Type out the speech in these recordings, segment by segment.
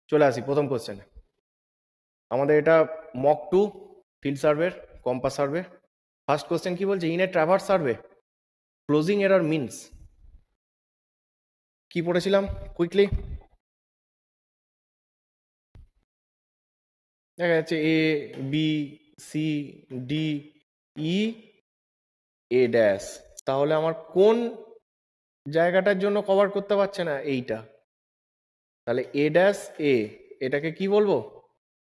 চলে আসি প্রথম কোশ্চেনে। আমাদের এটা mock 2 field survey compass survey. First question কি বলছে, in a traverse survey closing error means কি পড়েছিলাম কুইকলি? দেখা যাচ্ছে A B C D E a dash, তাহলে আমার কোন জায়গাটার জন্য কভার করতে পারছে না? এইটা। তাহলে এ ড্যাশ এ, এটাকে কি বলবো?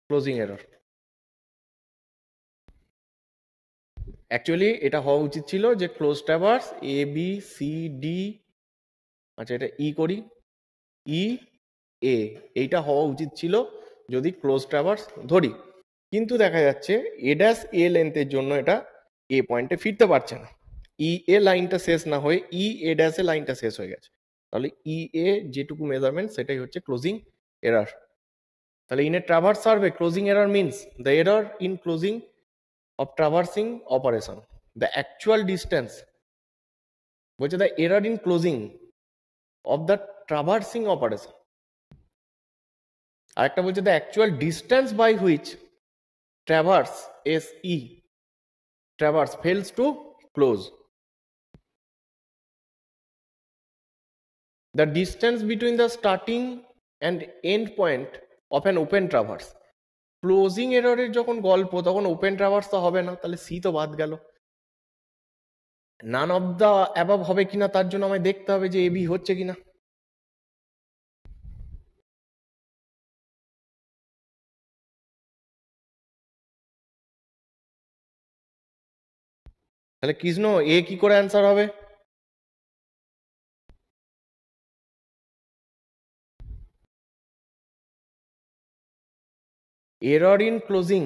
Closing error. অ্যাকচুয়ালি এটা হওয়া উচিত ছিল যে close traverse A B C D, আচ্ছা এটা ই করি, ই এ, এইটা হওয়া উচিত ছিল যদি ক্লোজ ট্রাভার্স ধরি। কিন্তু দেখা যাচ্ছে এ ড্যাশ এ লেন্থের জন্য এটা এ পয়েন্টে ফিরতে পারছে না। ই এ লাইনটা শেষ না হয়ে ই এ ড্যাশ এ লাইনটা শেষ হয়ে গেছে। তাহলে ই এ যেটুকু মেজারমেন্ট সেটাই হচ্ছে ক্লোজিং এরার। তাহলে in a traverse survey closing error means the error in closing of traversing operation, the actual distance, বলছে the error in closing of the traversing operation, আর একটা বলছে the actual distance by which traverse SE traverse fails to close, the distance between the starting and end point of an open traverse. Closing এররের যখন গল্প তখন open traverse তো হবে না, তাহলে সি তো বাদ গেল। নান অফ দ্য অ্যাবভ হবে কিনা তার জন্য আমায় দেখতে হবে যে এবি হচ্ছে কিনা। তাহলে কৃষ্ণ এ কি করে অ্যান্সার হবে? এরর ইন ক্লোজিং,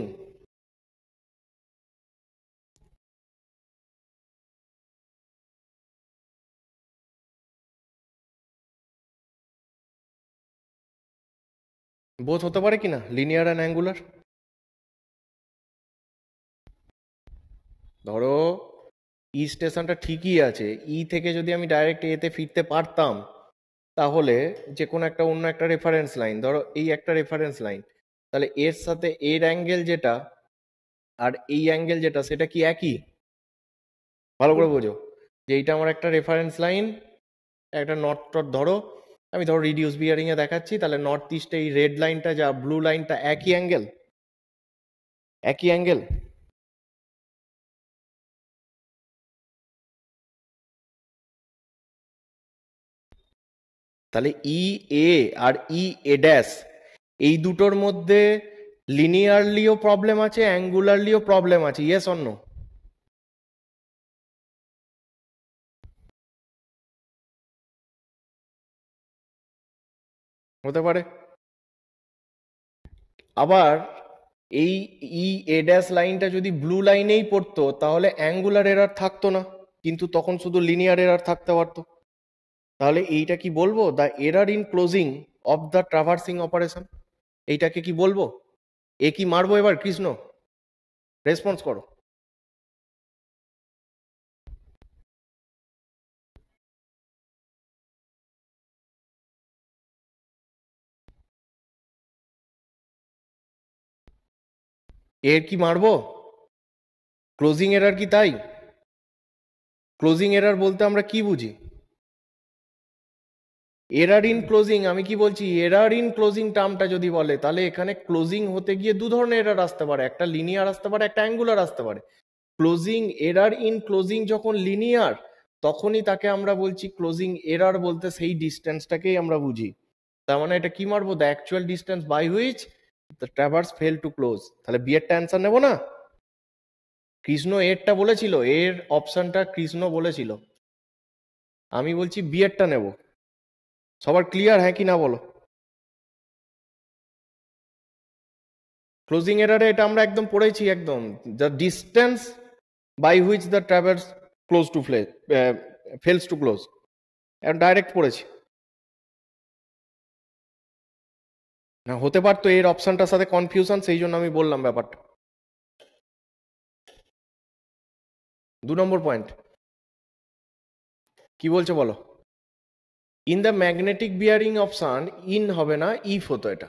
বোথ হতে পারে কিনা, লিনিয়ার অ্যান্ড অ্যাঙ্গুলার। ধরো ই স্টেশনটা ঠিকই আছে, ই থেকে যদি আমি ডাইরেক্ট এতে ফিরতে পারতাম তাহলে যে কোনো একটা অন্য একটা রেফারেন্স লাইন, ধরো এই একটা রেফারেন্স লাইন, তাহলে এর সাথে এর অ্যাঙ্গেল যেটা আর এই অ্যাঙ্গেল যেটা সেটা কি একই? ভালো করে বোঝো যে এইটা আমার একটা রেফারেন্স লাইন, একটা নর্থ টর্থ, ধরো আমি ধরো রিডিউস বিয়ারিং এ দেখাচ্ছি, তাহলে নর্থ ইস্টে এই রেড লাইনটা যা ব্লু লাইনটা একই অ্যাঙ্গেল, একই অ্যাঙ্গেল। তাহলে ই এ আর ই এ ড্যাশ এই দুটোর মধ্যে লিনিয়ারলিও প্রবলেম আছে, অ্যাঙ্গুলারলিও প্রবলেম আছে, ইয়েস অর নো? হতে পারে। আবার এই ই এ ড্যাশ লাইনটা যদি ব্লু লাইনেই পড়তো তাহলে অ্যাঙ্গুলার এরার থাকতো না, কিন্তু তখন শুধু লিনিয়ার এরার থাকতে পারতো। তাহলে এইটা কি বলবো? The error in closing of the traversing operation, এইটাকে কি বলবো? এ কি মারবো এবার কৃষ্ণ? রেসপন্স করো। এর কি মারবো? ক্লোজিং এরার কি তাই? ক্লোজিং এরার বলতে আমরা কি বুঝি? এরার ইন ক্লোজিং, আমি কি বলছি, এরার ইন ক্লোজিং টার্মটা যদি বলে তাহলে এখানে ক্লোজিং হতে গিয়ে দু ধরনের এরার আসতে পারে, একটা লিনিয়ার আসতে পারে, একটা অ্যাঙ্গুলার আসতে পারে। ক্লোজিং এরার ইন ক্লোজিং যখন লিনিয়ার তখনই তাকে আমরা বলছি ক্লোজিং এরার, বলতে সেই ডিস্টেন্সটাকেই আমরা বুঝি। তার মানে এটা কি মারবো? The actual distance by which the traverse fail to close. তাহলে বি এরটা অ্যান্সার নেবো না? কৃষ্ণ এরটা বলেছিল, এর অপশনটা কৃষ্ণ বলেছিল, আমি বলছি বি এরটা নেব। সবার ক্লিয়ার হ্যাঁ কি না বলো? ক্লোজিং এরারে এটা আমরা একদম পড়েছি, একদম the distance by which the traverse close to fails to close, direct পড়েছি না। হতে পারতো এর অপশনটার সাথে কনফিউশন, সেই জন্য আমি বললাম ব্যাপারটা। 2 নম্বর পয়েন্ট কি বলছে বলো? In the magnetic bearing option in হবে না, ইফ হতো এটা।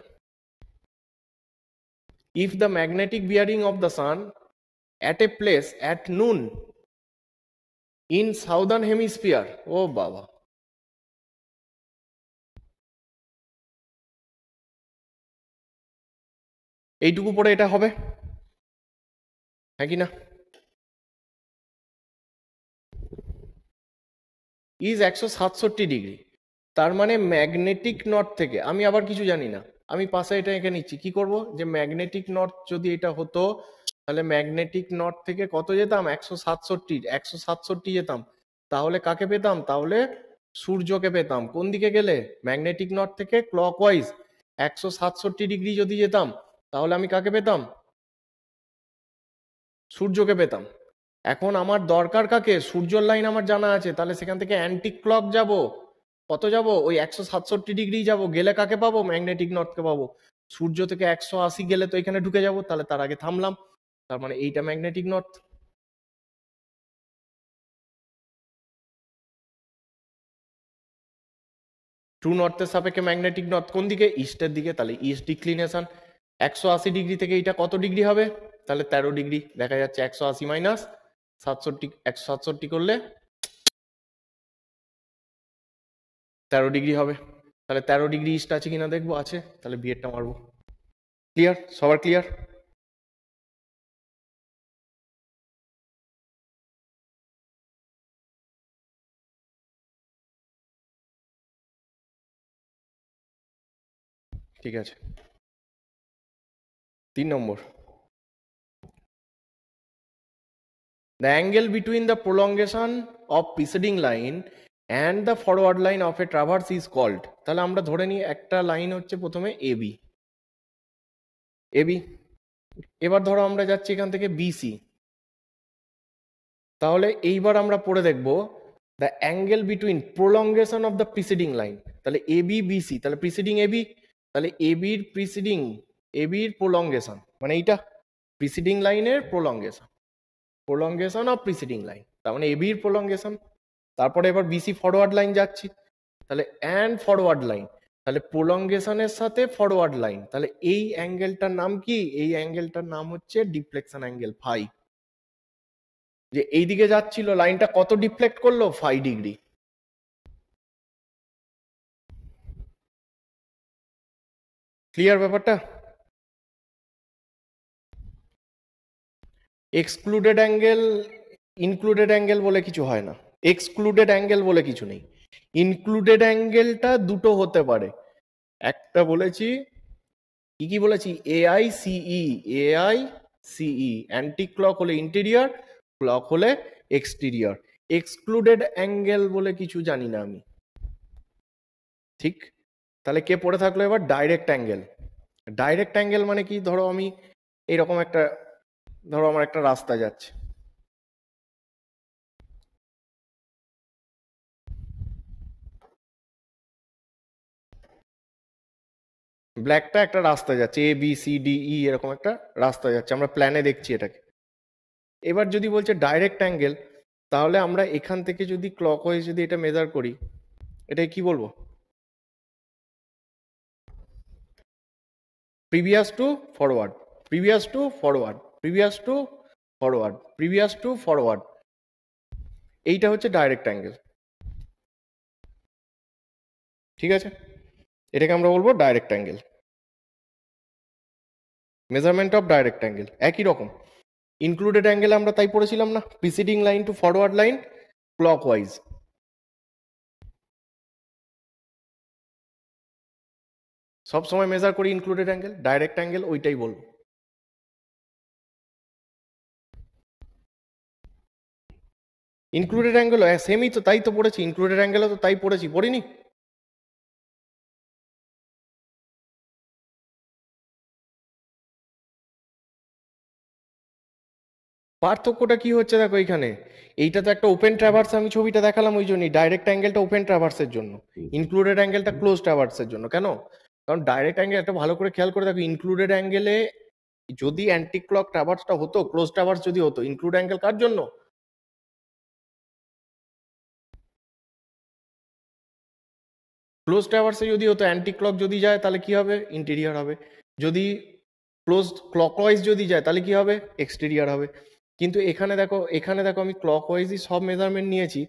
if the magnetic bearing of the sun at a place at noon in southern hemisphere, ও বাবা, এইটুকু পরে এটা হবে, হ্যাঁ কি না? Is 167 degree. তার মানে ম্যাগনেটিক নর্থ থেকে, আমি আবার কিছু জানি না, আমি পাশে এটা এঁকে নিচ্ছি। কি করব, যে ম্যাগনেটিক নর্থ যদি এটা হতো, তাহলে ম্যাগনেটিক নর্থ থেকে কত যেতাম, 167 যেতাম। তাহলে কাকে পেতাম, তাহলে সূর্যকে পেতাম। কোন দিকে গেলে, ম্যাগনেটিক নর্থ থেকে ক্লকওয়াইজ 167 ডিগ্রি যদি যেতাম, তাহলে আমি কাকে পেতাম, সূর্যকে পেতাম। এখন আমার দরকার কাকে, সূর্যর লাইন আমার জানা আছে, তাহলে সেখান থেকে অ্যান্টি ক্লক যাব, কত যাব, ওই 167 ডিগ্রি যাব, গেলে কাকে পাবো, ম্যাগনেটিক নর্থকে পাবো। সূর্য থেকে 180 গেলে তো এখানে ঢুকে যাব, তাহলে তার আগে থামলাম, তার মানে এইটা ম্যাগনেটিক নর্থ। ট্রু নর্থের সাপেক্ষে ম্যাগনেটিক নর্থ কোন দিকে, ইস্টের দিকে, তাহলে ইস্ট ডিক্লিনেশন। 180 ডিগ্রি থেকে এইটা কত ডিগ্রি হবে, তাহলে 13 ডিগ্রি। দেখা যাচ্ছে 180 মাইনাস 67, 167 করলে 13 ডিগ্রি হবে। তাহলে 13 ডিগ্রি ইস্ট আছে কিনা দেখবো, আছে, তাহলে বিয়েরটা মারবো। ক্লিয়ার, সবার ক্লিয়ার? ঠিক আছে। 3 নম্বর, the angle between the prolongation of preceding line and the forward line of a traverse is called, তাহলে আমরা ধরে নিই একটা লাইন হচ্ছে প্রথমে এবি, এবি, এবার ধরো আমরা যাচ্ছি এখান থেকে বিসি, তাহলে এইবার আমরা পড়ে দেখব the angle between prolongation of the preceding line, তাহলে এবি বিসি, তাহলে প্রিসিডিং এবি, তাহলে এবির প্রিসিডিং, এবির প্রোলংগেশন মানে এইটা প্রিসিডিং লাইনের prolongation, prolongation of preceding line, তার মানে এবির প্রোলংগেশন। তারপরে এবার বিসি ফরওয়ার্ড লাইন যাচ্ছি, তাহলে অ্যান্ড ফরওয়ার্ড লাইন, তাহলে প্রোলংগেশনের সাথে ফরওয়ার্ড লাইন, তাহলে এই অ্যাঙ্গেলটার নাম কি, এই অ্যাঙ্গেলটার নাম হচ্ছে ডিফ্লেকশন অ্যাঙ্গেল ফাই। যে এইদিকে যাচ্ছিল লাইনটা কত ডিফ্লেক্ট করলো, 5 ডিগ্রি। ক্লিয়ার ব্যাপারটা? এক্সক্লুডেড অ্যাঙ্গেল, ইনক্লুডেড অ্যাঙ্গেল বলে কিছু হয় না, এক্সক্লুডেড অ্যাঙ্গেল বলে কিছু নেই। ইনক্লুডেড অ্যাঙ্গেলটা দুটো হতে পারে, একটা বলেছি, কি কি বলেছি, এআই সিই, এআই সিই, অ্যান্টি ক্লক হলে ইন্টেরিয়র, ক্লক হলে এক্সটেরিয়র। এক্সক্লুডেড অ্যাঙ্গেল বলে কিছু জানি না আমি, ঠিক? তাহলে কে পড়ে থাকলো এবার, ডাইরেক্ট অ্যাঙ্গেল। ডাইরেক্ট অ্যাঙ্গেল মানে কি, ধরো আমি এইরকম একটা, ধরো আমার একটা রাস্তা যাচ্ছে, ব্ল্যাকটা একটা রাস্তা যাচ্ছে, A B C D E এরকম একটা রাস্তা যাচ্ছে, আমরা প্ল্যানে দেখছি এটাকে। এবার যদি বলছে ডাইরেক্ট অ্যাঙ্গেল, তাহলে আমরা এখান থেকে যদি ক্লকওয়াইজ যদি এটা মেজার করি, এটাই কি বলবো, previous to forward, previous to forward, previous to forward, previous to forward, এইটা হচ্ছে ডাইরেক্ট অ্যাঙ্গেল। ঠিক আছে, এটাকে আমরা বলবো direct angle, measurement of direct angle. একই রকম ইনক্লুডেড অ্যাঙ্গেল আমরা তাই পড়েছিলাম না, preceding line to forward line clockwise. সব সময় মেজার করি ইনক্লুডেড অ্যাঙ্গেল, ডাইরেক্ট অ্যাঙ্গেল ওইটাই বলবো। ইনক্লুডেড অ্যাঙ্গেল সেমই তো, তাই তো পড়েছি, ইনক্লুডেড অ্যাঙ্গেলও তো তাই পড়েছি, পড়িনি? পার্থক্যটা কি হচ্ছে দেখো এখানে, এইটা তো একটা ওপেন ট্রাভার্স, আমি ছবিটা দেখালাম ওই জন্যই, ডাইরেক্ট অ্যাঙ্গেলটা ওপেন ট্রাভার্সের জন্য, ইনক্লুডেড অ্যাঙ্গেলটা ক্লোজ ট্রাভার্সের জন্য। কেন, কারণ ডাইরেক্ট অ্যাঙ্গেল, একটা ভালো করে খেয়াল করে দেখো, ইনক্লুডেড অ্যাঙ্গেলে যদি অ্যান্টি ক্লক ট্রাভার্সটা হতো, ক্লোজ ট্রাভার্স যদি হতো, ইনক্লুড অ্যাঙ্গেল কার জন্য, ক্লোজ ট্রাভার্সে যদি হতো, অ্যান্টি ক্লক যদি যায় তাহলে কি হবে, ইন্টেরিয়র হবে। যদি ক্লোজ ক্লকওয়াইজ যদি যায় তাহলে কি হবে, এক্সটেরিয়ার হবে। কিন্তু এখানে দেখো আমি ক্লকওয়াইজই সব মেজারমেন্ট নিয়েছি,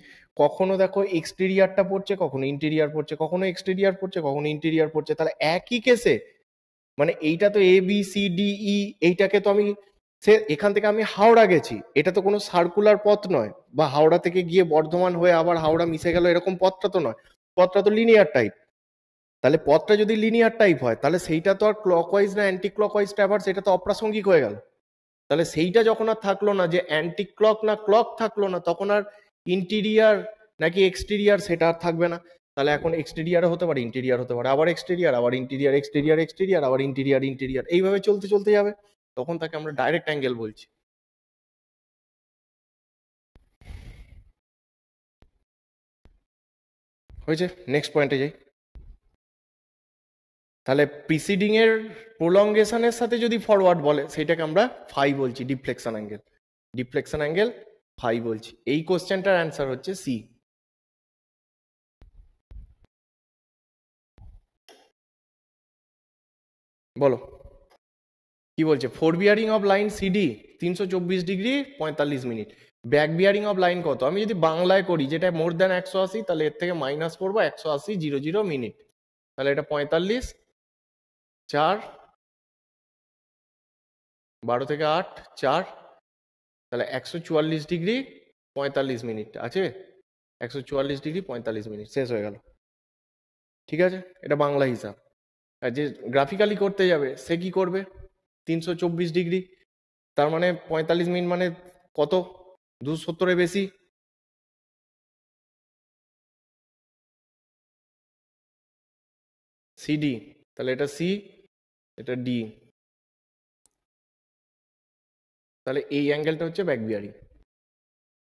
কখনো দেখো এক্সটেরিয়ারটা পড়ছে, কখনো ইন্টেরিয়ার পড়ছে, কখনো এক্সটেরিয়ার পড়ছে, কখনো ইন্টেরিয়ার পড়ছে। তাহলে একই কেসে মানে এইটা তো A B C D E, এইটাকে তো আমি সে এখান থেকে আমি হাওড়া গেছি, এটা তো কোনো সার্কুলার পথ নয়, বা হাওড়া থেকে গিয়ে বর্ধমান হয়ে আবার হাওড়া মিশে গেল, এরকম পথটা তো নয়, পথটা তো লিনিয়ার টাইপ। তাহলে পথটা যদি লিনিয়ার টাইপ হয় তাহলে সেইটা তো আর ক্লকওয়াইজ না অ্যান্টি ক্লকওয়াইজ ট্রাভার্স, এটা তো অপ্রাসঙ্গিক হয়ে গেল। তাহলে সেইটা যখন আর থাকলো না, যে অ্যান্টি ক্লক না ক্লক থাকলো না, তখন আর ইন্টেরিয়ার নাকি এক্সটেরিয়ার সেটা আর থাকবে না। তাহলে এখন এক্সটেরিয়ারও হতে পারে, ইন্টেরিয়ার হতে পারে, আবার এক্সটেরিয়ার, আবার ইন্টেরিয়ার, এক্সটেরিয়ার এক্সটেরিয়ার, আবার ইন্টেরিয়ার ইন্টেরিয়ার, এইভাবে চলতে চলতে যাবে, তখন তাকে আমরা ডাইরেক্ট অ্যাঙ্গেল বলছি। হয়েছে, নেক্সট পয়েন্টে যাই। তাহলে প্রিসিডিং এর প্রলঙ্গেশনের সাথে যদি ফরওয়ার্ড বলে সেটাকে আমরা ফাই বলছি, deflection angle, deflection angle phi বলছি। এই কোশ্চেনটার অ্যান্সার হচ্ছে সি। বলো কি বলছে, fore bearing of line CD 324 degree 45 minute, back bearing of line কত? আমি যদি বাংলায় করি, যেটা মোর দেন 180, তাহলে এর থেকে মাইনাস করবো 180 মিনিট, তাহলে এটা 45, 4, 12 থেকে 8, 4, তাহলে 144 ডিগ্রি 45 মিনিট আছে, 144 ডিগ্রি 45 মিনিট, শেষ হয়ে গেল। ঠিক আছে, এটা বাংলা হিসাব। আর যে গ্রাফিক্যালি করতে যাবে সে কি করবে, 324 ডিগ্রি, তার মানে 45 মিনিট মানে কত, 270 বেশি, সিডি, তাহলে এটা সি, এটা ডি, তাহলে এই অ্যাঙ্গেলটা হচ্ছে ব্যাক বিয়ারিং।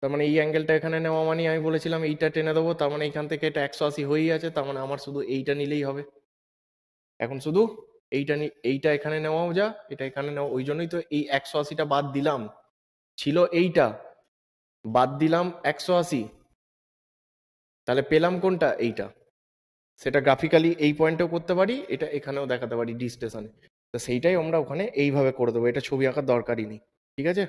তার মানে এই অ্যাঙ্গেলটা এখানে নেওয়া মানে আমি বলেছিলাম এইটা টেনে দেবো, তার মানে এখান থেকে এটা 180 হয়েই আছে, তার মানে আমার শুধু এইটা নিলেই হবে। এখন শুধু এইটা এখানে নেওয়াও যা, এটা এখানে নেওয়া, ওই জন্যই তো এই 180টা বাদ দিলাম, ছিল এইটা, বাদ দিলাম 180, তাহলে পেলাম কোনটা, এইটা। সেটা গ্রাফিক্যালি এই পয়েন্টেও করতে পারি, এটা এখানেও দেখাতে পারি ডি স্টেশনে, তো সেইটাই আমরা ওখানে এইভাবে করে দেবো, এটা ছবি আঁকার দরকারই নেই। ঠিক আছে,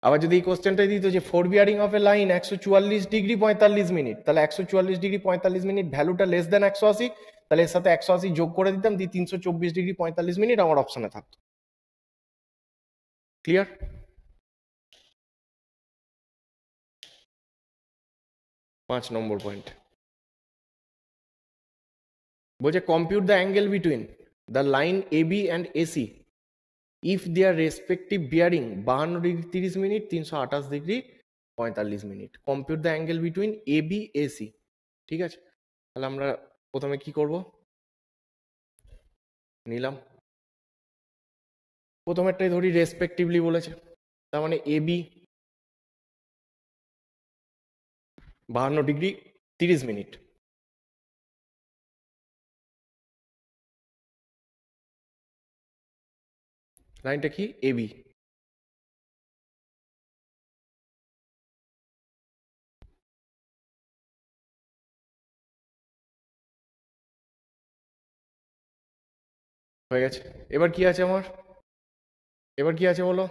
আবার যদি এই কোশ্চেনটা দিত যে four bearing of a line 144 degree 45 minute, তাহলে 144 ডিগ্রি 45 মিনিট ভ্যালুটা লেস দেন 180, তাহলে এর সাথে 180 যোগ করে দিতাম, দিয়ে 324 ডিগ্রি 45 মিনিট আমার অপশনে থাকতো। ক্লিয়ার? 5 নম্বর পয়েন্ট বলছে compute the angle between the line AB and AC if their respective bearing 52 degree 30 minute, 328 degree 45 minute. Compute the angle between AB AC. ঠিক আছে, তাহলে আমরা প্রথমে কি করব, নিলাম প্রথমেরটাই ধরি, রেসপেক্টিভলি বলেছে, তার মানে এবি 52 ডিগ্রি 30 মিনিট, লাইনটা কি, এবি। হয়ে গেছে, এবার কি আছে আমার, এবার কি আছে বলো,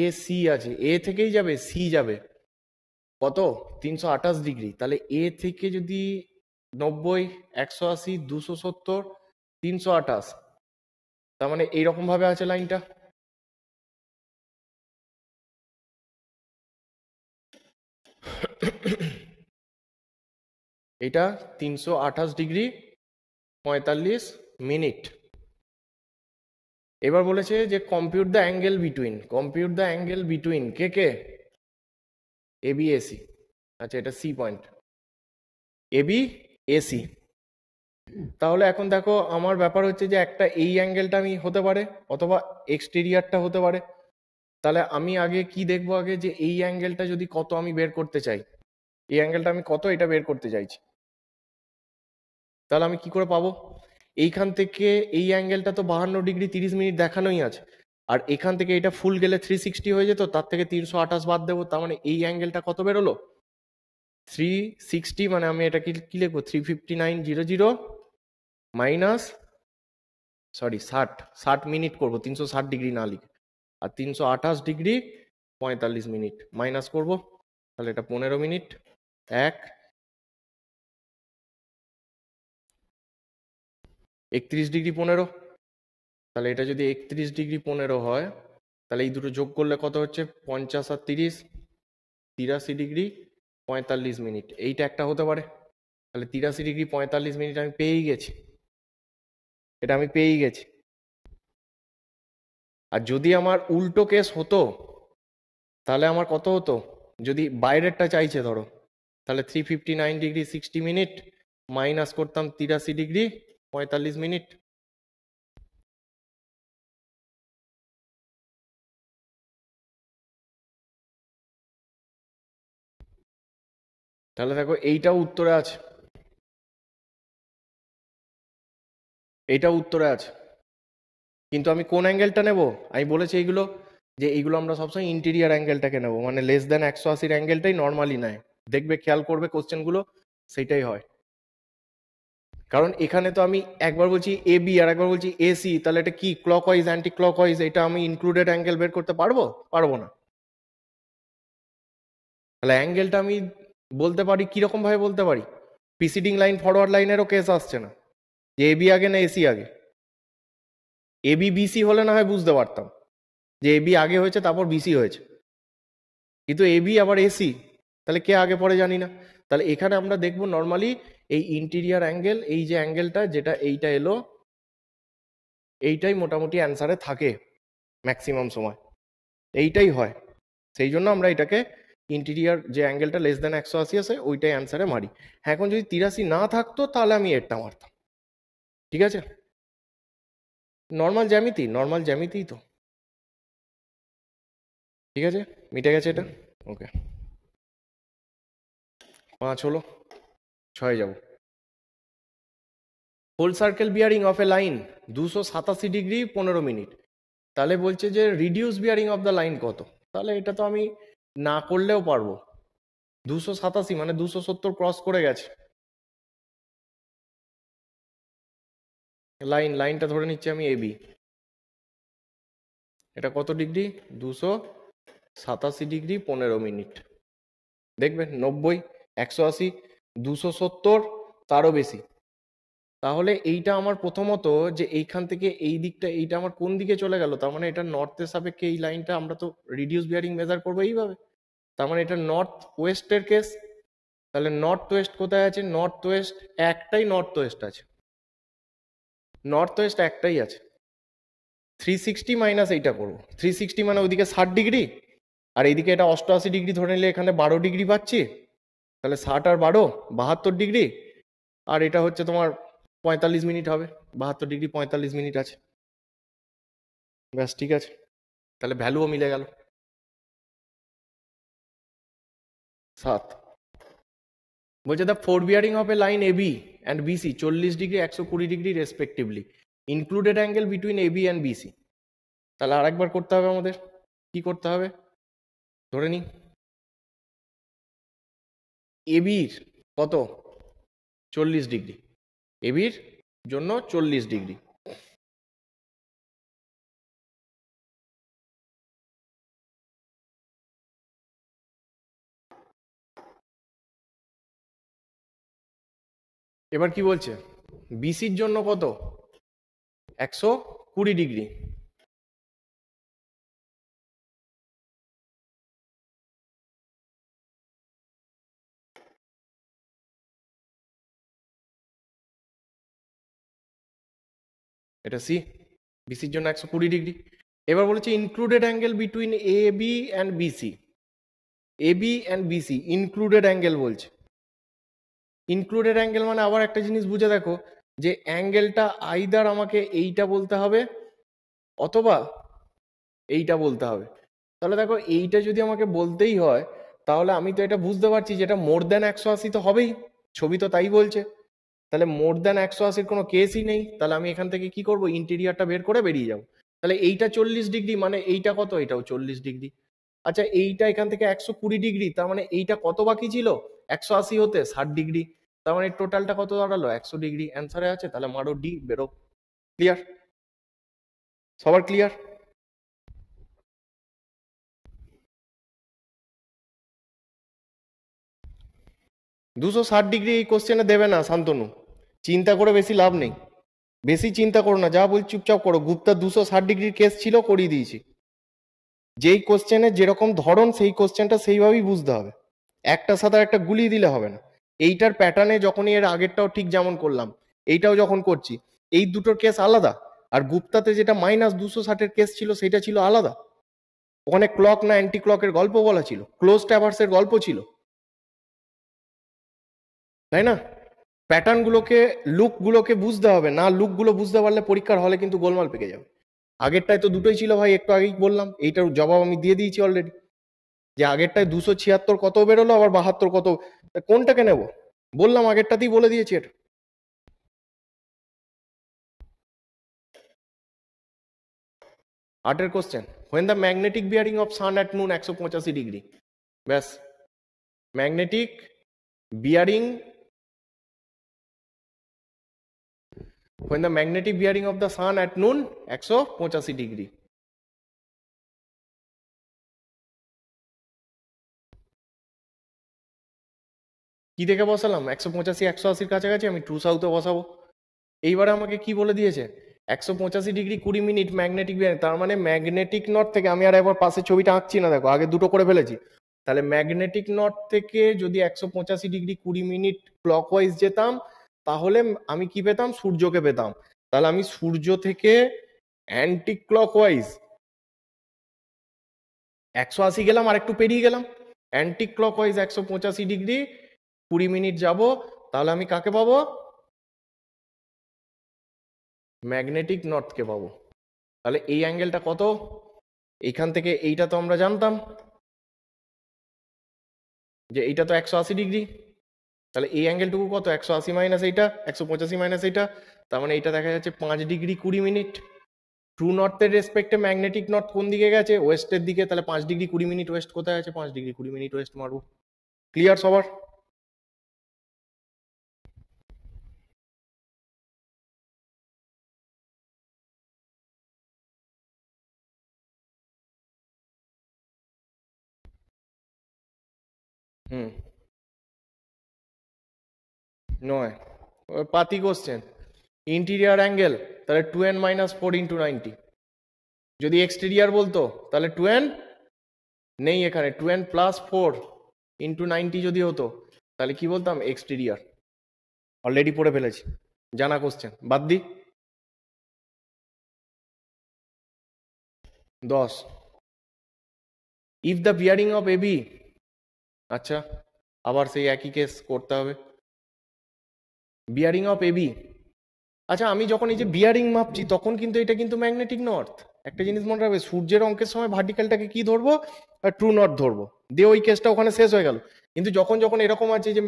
এ সি আছে, এ থেকেই যাবে সি যাবে কত, 328 ডিগ্রি, তাহলে এ থেকে যদি 90, 180, 270, 328, তার মানে এইরকম ভাবে আছে লাইনটা। এটা 328 ডিগ্রি 45 মিনিট। এবার বলেছে যে compute the angle between, compute the angle between কে কে, এবি এসি। আচ্ছা, এটা সি পয়েন্ট, এবি এসি। তাহলে এখন দেখো আমার ব্যাপার হচ্ছে যে একটা এই অ্যাঙ্গেলটা আমি হতে পারে, অথবা এক্সটেরিয়ারটা হতে পারে। তাহলে আমি আগে কি দেখবো, আগে যে এই অ্যাঙ্গেলটা যদি কত আমি বের করতে চাই, এই অ্যাঙ্গেলটা আমি কত এটা বের করতে চাইছি, তাহলে আমি কি করে পাবো, এইখান থেকে এই অ্যাঙ্গেলটা তো 52 ডিগ্রি 30 মিনিট দেখানোই আছে, আর এখান থেকে এটা ফুল গেলে 360 হয়ে যেত, তার থেকে 328 বাদ দেবো, তার মানে এই অ্যাঙ্গেলটা কত বেরোলো, 360, মানে আমি এটা কি লিখবো, 359.00 মাইনাস সরি 60 মিনিট করবো, 360 ডিগ্রি না লিখে। আর 328 ডিগ্রি 45 মিনিট মাইনাস করব, তাহলে এটা 15 মিনিট। 31 ডিগ্রি 15, তাহলে এটা যদি 31 ডিগ্রি 15 হয়, তাহলে এই দুটো যোগ করলে কত হচ্ছে? 50 আর 30, 83 ডিগ্রি 45 মিনিট। এইটা একটা হতে পারে। তাহলে 83 ডিগ্রি 45 মিনিট আমি পেয়েই গেছি, এটা আমি পেয়েই গেছি। আর যদি আমার উল্টো কেস হতো, তাহলে আমার কত হতো? যদি বাইরেরটা চাইছে ধরো, তাহলে 359 ডিগ্রি 60 মিনিট মাইনাস করতাম 83 ডিগ্রি 45 মিনিট। তাহলে দেখো এইটাও উত্তরে আছে, এইটাও উত্তরে আছে। কিন্তু আমি কোন অ্যাঙ্গেলটা নেব? আমি বলেছি এইগুলো, যে এইগুলো আমরা সবসময় ইন্টেরিয়ার অ্যাঙ্গেলটাকে নেবো, মানে লেস দেন 180 অ্যাঙ্গেলটাই নর্মালি নেয়। দেখবে, খেয়াল করবে কোশ্চেনগুলো, সেইটাই হয়। কারণ এখানে তো আমি একবার বলছি এ বি আর একবার বলছি এসি, তাহলে এটা কি ক্লকওয়াইজ অ্যান্টি ক্লকওয়াইজ, এটা আমি ইনক্লুডেড অ্যাঙ্গেল বের করতে পারবো? পারবো না। তাহলে অ্যাঙ্গেলটা আমি বলতে পারি কিরকম ভাবে বলতে পারি? প্রিসিডিং লাইন ফরওয়ার্ড লাইনেরও কেস আসছে না যে এ বি আগে না এসি আগে। এ বি বিসি হলে না হয় বুঝতে পারতাম যে এ বি আগে হয়েছে তারপর বিসি হয়েছে, কিন্তু এ বি আবার এসি, তাহলে কে আগে পরে জানি না। তাহলে এখানে আমরা দেখবো নর্মালি এই ইন্টেরিয়ার অ্যাঙ্গেল, এই যে অ্যাঙ্গেলটা যেটা এইটা এলো, এইটাই মোটামুটি অ্যান্সারে থাকে ম্যাক্সিমাম সময়, এইটাই হয়। সেই জন্য আমরা এটাকে ইন্টেরিয়ার যে অ্যাঙ্গেলটা লেস দেন 180 আছে ওইটাই অ্যান্সারে মারি। হ্যাঁ, এখন যদি 83 না থাকতো তাহলে আমি এরটা মারতাম। ঠিক আছে, নর্মাল জ্যামিতিই তো। ঠিক আছে, মিটে গেছে এটা। ওকে, 5 হলো, 6 যাব। Whole circle bearing of a line 287 degree 15 minute. তাহলে বলছে যে reduce bearing of the line কত? তাহলে এটা তো আমি না করলেও পারবো। 287 মানে 270 ক্রস করে গেছে। লাইনটা ধরে নিচ্ছি আমি এবি। এটা কত ডিগ্রি? 287 degree 15 minute. দেখবেন 90, 180, 270, তারও বেশি। তাহলে এইটা আমার প্রথমত যে এইখান থেকে এই দিকটা, এইটা আমার কোন দিকে চলে গেল? তার মানে এটা নর্থের সাপেক্ষে এই লাইনটা আমরা তো রিডিউস বিয়ারিং মেজার করবো এইভাবে। তার মানে এটা নর্থ ওয়েস্টের কেস। তাহলে নর্থ ওয়েস্ট কোথায় আছে? নর্থ ওয়েস্ট একটাই নর্থ ওয়েস্ট আছে, নর্থ ওয়েস্ট একটাই আছে। 360 মাইনাস এইটা করবো, 360 মানে ওইদিকে 60 ডিগ্রি, আর এইদিকে এটা 88 ডিগ্রি ধরে নিলে এখানে 12 ডিগ্রি পাচ্ছি। তাহলে 60 আর 12 72 ডিগ্রি, আর এটা হচ্ছে তোমার 45 মিনিট হবে। 72 ডিগ্রি 45 মিনিট আছে, ব্যাস ঠিক আছে। তাহলে ভ্যালুও মিলে গেল। 7 বলছে the fore bearing of a line AB and BC 40 degree 120 degree respectively, included angle between AB and BC. তাহলে আরেকবার করতে হবে আমাদের, কি করতে হবে? ধরে নি এবির কত? 40 ডিগ্রি, এবির জন্য 40 ডিগ্রি। এবার কি বলছে? বিসির জন্য কত? 120 ডিগ্রি। এটা সি, বিসির জন্য 120 ডিগ্রি। এবার বলেছে included angle between A B and BC, A B and BC included angle বলছে। ইনক্লুডেড অ্যাঙ্গেল মানে আবার একটা জিনিস বুঝে দেখো, যে অ্যাঙ্গেলটা আইদার আমাকে এইটা বলতে হবে অথবা এইটা বলতে হবে। তাহলে দেখো এইটা যদি আমাকে বলতেই হয়, তাহলে আমি তো এটা বুঝতে পারছি যে এটা মোর দ্যান 180 তো হবেই, ছবি তো তাই বলছে। তাহলে মোর দ্যান 180-র কোনো কেসই নেই। তাহলে আমি এখান থেকে কি করব? ইন্টেরিয়ারটা বের করে বেরিয়ে যাবো। তাহলে এইটা 40 ডিগ্রি মানে এইটা কত? এটাও 40 ডিগ্রি। আচ্ছা, এইটা এখান থেকে 120 ডিগ্রি, তার মানে এইটা কত বাকি ছিল 180 হতে? 60 ডিগ্রি। তার মানে টোটালটা কত দাঁড়ালো? 100 ডিগ্রি। অ্যান্সারে আছে, তাহলে মারো ডি, বেরো। ক্লিয়ার? সবার ক্লিয়ার? 260 ডিগ্রি এই কোশ্চেনে দেবে না শান্তনু, চিন্তা করে বেশি লাভ নেই, বেশি চিন্তা করো না, যা বলছি চুপচাপ করো। গুপ্তা 260 ডিগ্রির কেস ছিল, করিয়ে দিয়েছি। যেই কোশ্চেনের যেরকম ধরন সেই কোশ্চেনটা সেইভাবেই বুঝতে হবে, একটা সাথে একটা গুলিয়ে দিলে হবে না। এইটার প্যাটার্নে যখনই এর আগেরটাও ঠিক যেমন করলাম, এইটাও যখন করছি, এই দুটোর কেস আলাদা। আর গুপ্তাতে যেটা -260-এর কেস ছিল সেটা ছিল আলাদা, ওখানে ক্লক না অ্যান্টি ক্লকের গল্প বলা ছিল, ক্লোজ ট্যাভার্সের গল্প ছিল, তাই না? প্যাটার্নগুলোকে, লুকগুলোকে বুঝতে হবে, না লুকগুলো বুঝতে পারলে পরীক্ষার হলে কিন্তু গোলমাল পেকে যাবে। আগেরটায় তো দুটোই ছিল ভাই, একটু আগেই বললাম, এইটার জবাব আমি দিয়ে দিয়েছি অলরেডি, যে আগেরটায় 276 কত বেরোলো, আবার 72 কত, কোনটাকে নেব বললাম, আগেরটাতেই বলে দিয়েছি এটা। আটের question, when the magnetic bearing of sun at noon 185 degree, ব্যাস, magnetic bearing, when the magnetic bearing of the sun at noon 185 degree. কি দেখে বসালাম? 185 180 কাছাকাছি, আমি ট্রু সাউথে বসাবো। এইবারে আমাকে কি বলে দিয়েছে? 185 ডিগ্রি 20 মিনিট ম্যাগনেটিক বিয়ারিং, তার মানে ম্যাগনেটিক নর্থ থেকে, আমি আর একবার পাশে ছবিটা আঁকছি না, দেখো আগে দুটো করে ফেলেছি, তাহলে ম্যাগনেটিক নর্থ থেকে যদি 185 ডিগ্রি 20 মিনিট ক্লকওয়াইজ যেতাম, তাহলে আমি কি পেতাম? সূর্যকে পেতাম। তাহলে আমি সূর্য থেকে অ্যান্টি ক্লকওয়াইজ 180 গেলাম, আর একটু পেরিয়ে গেলাম, অ্যান্টি ক্লকওয়াইজ 185 ডিগ্রি 20 মিনিট যাব, তাহলে আমি কাকে পাবো? ম্যাগনেটিক নর্থকে পাবো। তাহলে এই অ্যাঙ্গেলটা কত? এইখান থেকে এইটা তো আমরা জানতাম যে এইটা তো 180 ডিগ্রি, তাহলে এই অ্যাঙ্গেলটুকু কত? 180 মাইনাস এইটা, 185 মাইনাস এইটা, তার মানে এইটা দেখা যাচ্ছে 5 ডিগ্রি 20 মিনিট। ট্রু নর্থের রেসপেক্টে ম্যাগনেটিক নর্থ কোন দিকে গেছে? ওয়েস্টের দিকে, তাহলে 5 ডিগ্রি 20 মিনিট ওয়েস্ট কোথায় আছে? 5 ডিগ্রি 20 মিনিট ওয়েস্ট মারবো। ক্লিয়ার সবার? হুম, নয়, পাতি কোশ্চেন। ইন্টিরিয়ার অ্যাঙ্গেল, তাহলে 2n মাইনাস 4 ইন্টু 90। যদি এক্সটেরিয়ার বলতো তাহলে 2n নেই এখানে, 2n প্লাস 4 ইন্টু 90 যদি হতো, তাহলে কি বলতাম? এক্সটেরিয়ার। অলরেডি পড়ে ফেলেছি, জানা কোশ্চেন, বাদ দি। 10, if the bearing of AB, আচ্ছা আবার সেই একই কেস করতে হবে, বিয়ারিং অফ এবি। আচ্ছা আমি যখন এই যে বিয়ারিং মাপছি, তখন কিন্তু এটা কিন্তু ম্যাগনেটিক নর্থ। একটা জিনিস মনে রাখবে, সূর্যের অঙ্কের সময় ভার্টিক্যালটাকে কি ধরবো? ট্রু নর্থ ধরবো, দিয়ে ওই কেসটা ওখানে শেষ হয়ে গেল। কিন্তু যখন যখন এরকম আছে যে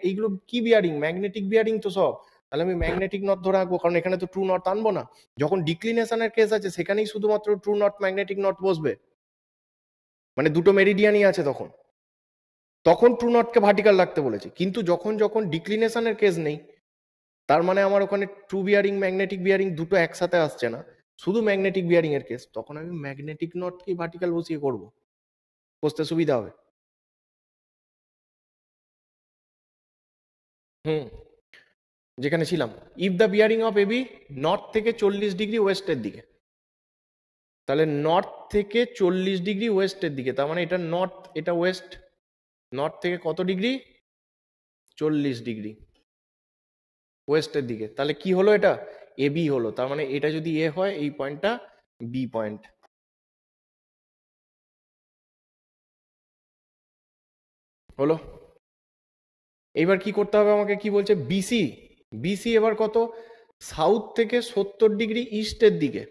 এইগুলো কি বিয়ারিং? ম্যাগনেটিক বিয়ারিং তো সব, তাহলে আমি ম্যাগনেটিক নর্থ ধরে রাখবো, কারণ এখানে তো ট্রু নর্থ আনবো না। যখন ডিক্লিনেশনের কেস আছে, সেখানেই শুধুমাত্র ট্রু নর্থ ম্যাগনেটিক নর্থ বসবে, মানে দুটো মেরিডিয়ানই আছে, তখন তখন ট্রু নর্থকে ভার্টিক্যাল রাখতে বলেছি। কিন্তু যখন যখন ডিক্লিনেশনের কেস নেই, তার মানে আমার ওখানে ট্রু বিয়ারিং ম্যাগনেটিক বিয়ারিং দুটো একসাথে আসছে না, শুধু ম্যাগনেটিক বিয়ারিং এর কেস, তখন আমি ম্যাগনেটিক নর্থকেই ভার্টিক্যাল বসিয়ে করব, বুঝতে সুবিধা হবে। হুম, যেখানে ছিলাম, if the bearing of AB north থেকে 40 ডিগ্রি ওয়েস্টের দিকে, তাহলে নর্থ থেকে 40 ডিগ্রি ওয়েস্টের দিকে, তার মানে এটা নর্থ, এটা ওয়েস্ট, নর্থ থেকে কত ডিগ্রি? 40 ডিগ্রি ওয়েস্টের দিকে, তাহলে কি হলো? এটা এ বি হলো, তার মানে এটা যদি এ হয়, এই পয়েন্টটা বি পয়েন্ট হলো। এইবার কি করতে হবে আমাকে? কি বলছে? বিসি, বিসি এবার কত? সাউথ থেকে 70 ডিগ্রি ইস্টের দিকে,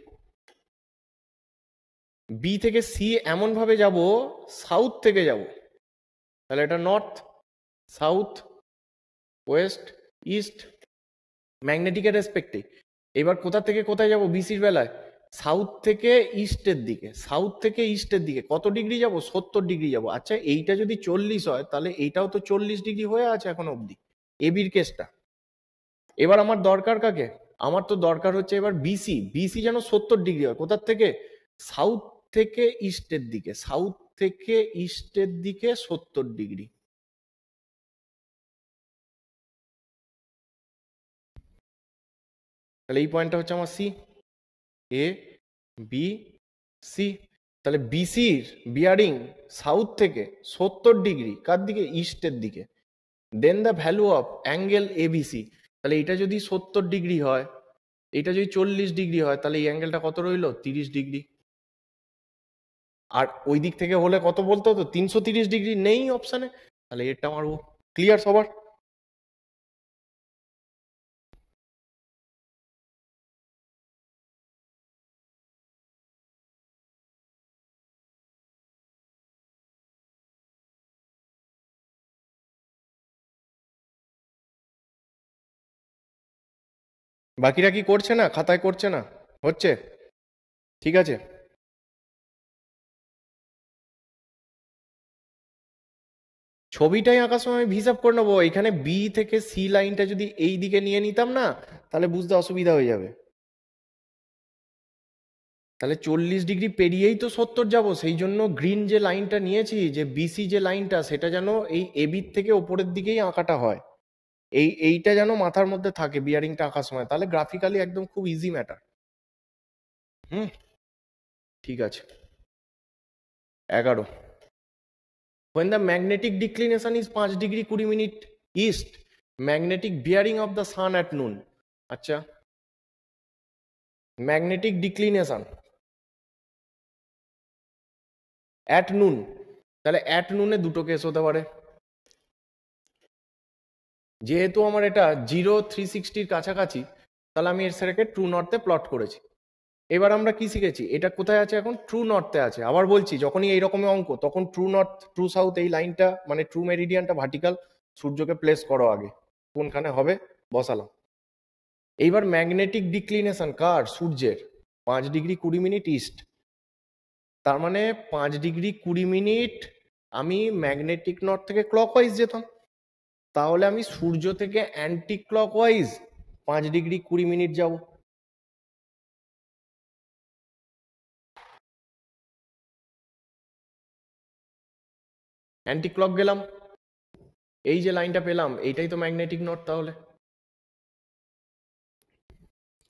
বি থেকে সি এমন ভাবে যাব, সাউথ থেকে যাব, তাহলে এটা নর্থ, সাউথ, ওয়েস্ট, ইস্ট, ম্যাগনেটিকের রেসপেক্টে। এবার কোথা থেকে কোথায় যাব? বিসির বেলায় সাউথ থেকে ইস্টের দিকে, সাউথ থেকে ইস্টের দিকে কত ডিগ্রি যাব? 70 ডিগ্রি যাব। আচ্ছা এইটা যদি 40 হয়, তাহলে এইটাও তো 40 ডিগ্রি হয়ে আছে এখন অবধি, এবির কেসটা। এবার আমার দরকার কাকে? আমার তো দরকার হচ্ছে এবার বিসি, বিসি যেন 70 ডিগ্রি হয়। কোথার থেকে? সাউথ থেকে ইস্টের দিকে, সাউথ থেকে ইস্টের দিকে 70 ডিগ্রি। তাহলে এই পয়েন্টটা হচ্ছে আমার সি, এ বি সি। তাহলে বিসির বিয়ারিং সাউথ থেকে 70 ডিগ্রি কার দিকে? ইস্টের দিকে। Then the value of angle ABC. তাহলে এটা যদি 70 ডিগ্রি হয়, এটা যদি 40 ডিগ্রি হয়, তাহলে এই অ্যাঙ্গেলটা কত রইলো? 30 ডিগ্রি। আর ওই দিক থেকে হলে কত বলতে হতো? 330 ডিগ্রি। নেই অপশানে, তাহলে এটা মারবো। ক্লিয়ার সবার? বাকিরা কি করছে না? খাতায় করছে না? হচ্ছে? ঠিক আছে। ছবিটাই আঁকার সময় আমি হিসাব করে নেবো। এখানে বি থেকে সি লাইনটা যদি এই দিকে নিয়ে নিতাম না, তাহলে বুঝতে অসুবিধা হয়ে যাবে। তাহলে 40 ডিগ্রি পেরিয়েই তো 70 যাব, সেই জন্য গ্রিন যে লাইনটা নিয়েছি, যে বিসি যে লাইনটা, সেটা যেন এই এবির থেকে ওপরের দিকেই আঁকাটা হয়। এইটা যেন মাথার মধ্যে থাকে বিয়ারিংটা আঁকার সময়, তাহলে গ্রাফিক্যালি একদম খুব ইজি ম্যাটার। হুম, ঠিক আছে। 11, when the magnetic declination is 5 degree 20 minute east, magnetic bearing of the sun at noon। আচ্ছা, ম্যাগনেটিক ডিক্লিনেশন অ্যাট নুন, তাহলে অ্যাট নুনে দুটো কেস হতে পারে। যেহেতু আমার এটা 0 360 কাছাকাছি, তাহলে আমি এর সেটাকে ট্রু নর্থে প্লট করেছি। এবার আমরা কি শিখেছি? এটা কোথায় আছে এখন? ট্রু নর্থে আছে। আবার বলছি, যখনই এইরকমের অঙ্ক, তখন ট্রু নর্থ ট্রু সাউথ এই লাইনটা মানে ট্রু মেরিডিয়ানটা ভার্টিক্যাল, সূর্যকে প্লেস করো আগে, কোনখানে হবে বসালাম। এইবার ম্যাগনেটিক ডিক্লিনেশন কার? সূর্যের। 5 ডিগ্রি 20 মিনিট ইস্ট, তার মানে 5 ডিগ্রি 20 মিনিট আমি ম্যাগনেটিক নর্থ থেকে ক্লকওয়াইজ যেতাম, তাহলে আমি সূর্য থেকে অ্যান্টি ক্লকওয়াইজ 5 ডিগ্রি 20 মিনিট যাব। অ্যান্টি ক্লক গেলাম, এই যে লাইনটা পেলাম এইটাই তো ম্যাগনেটিক নর্থ। তাহলে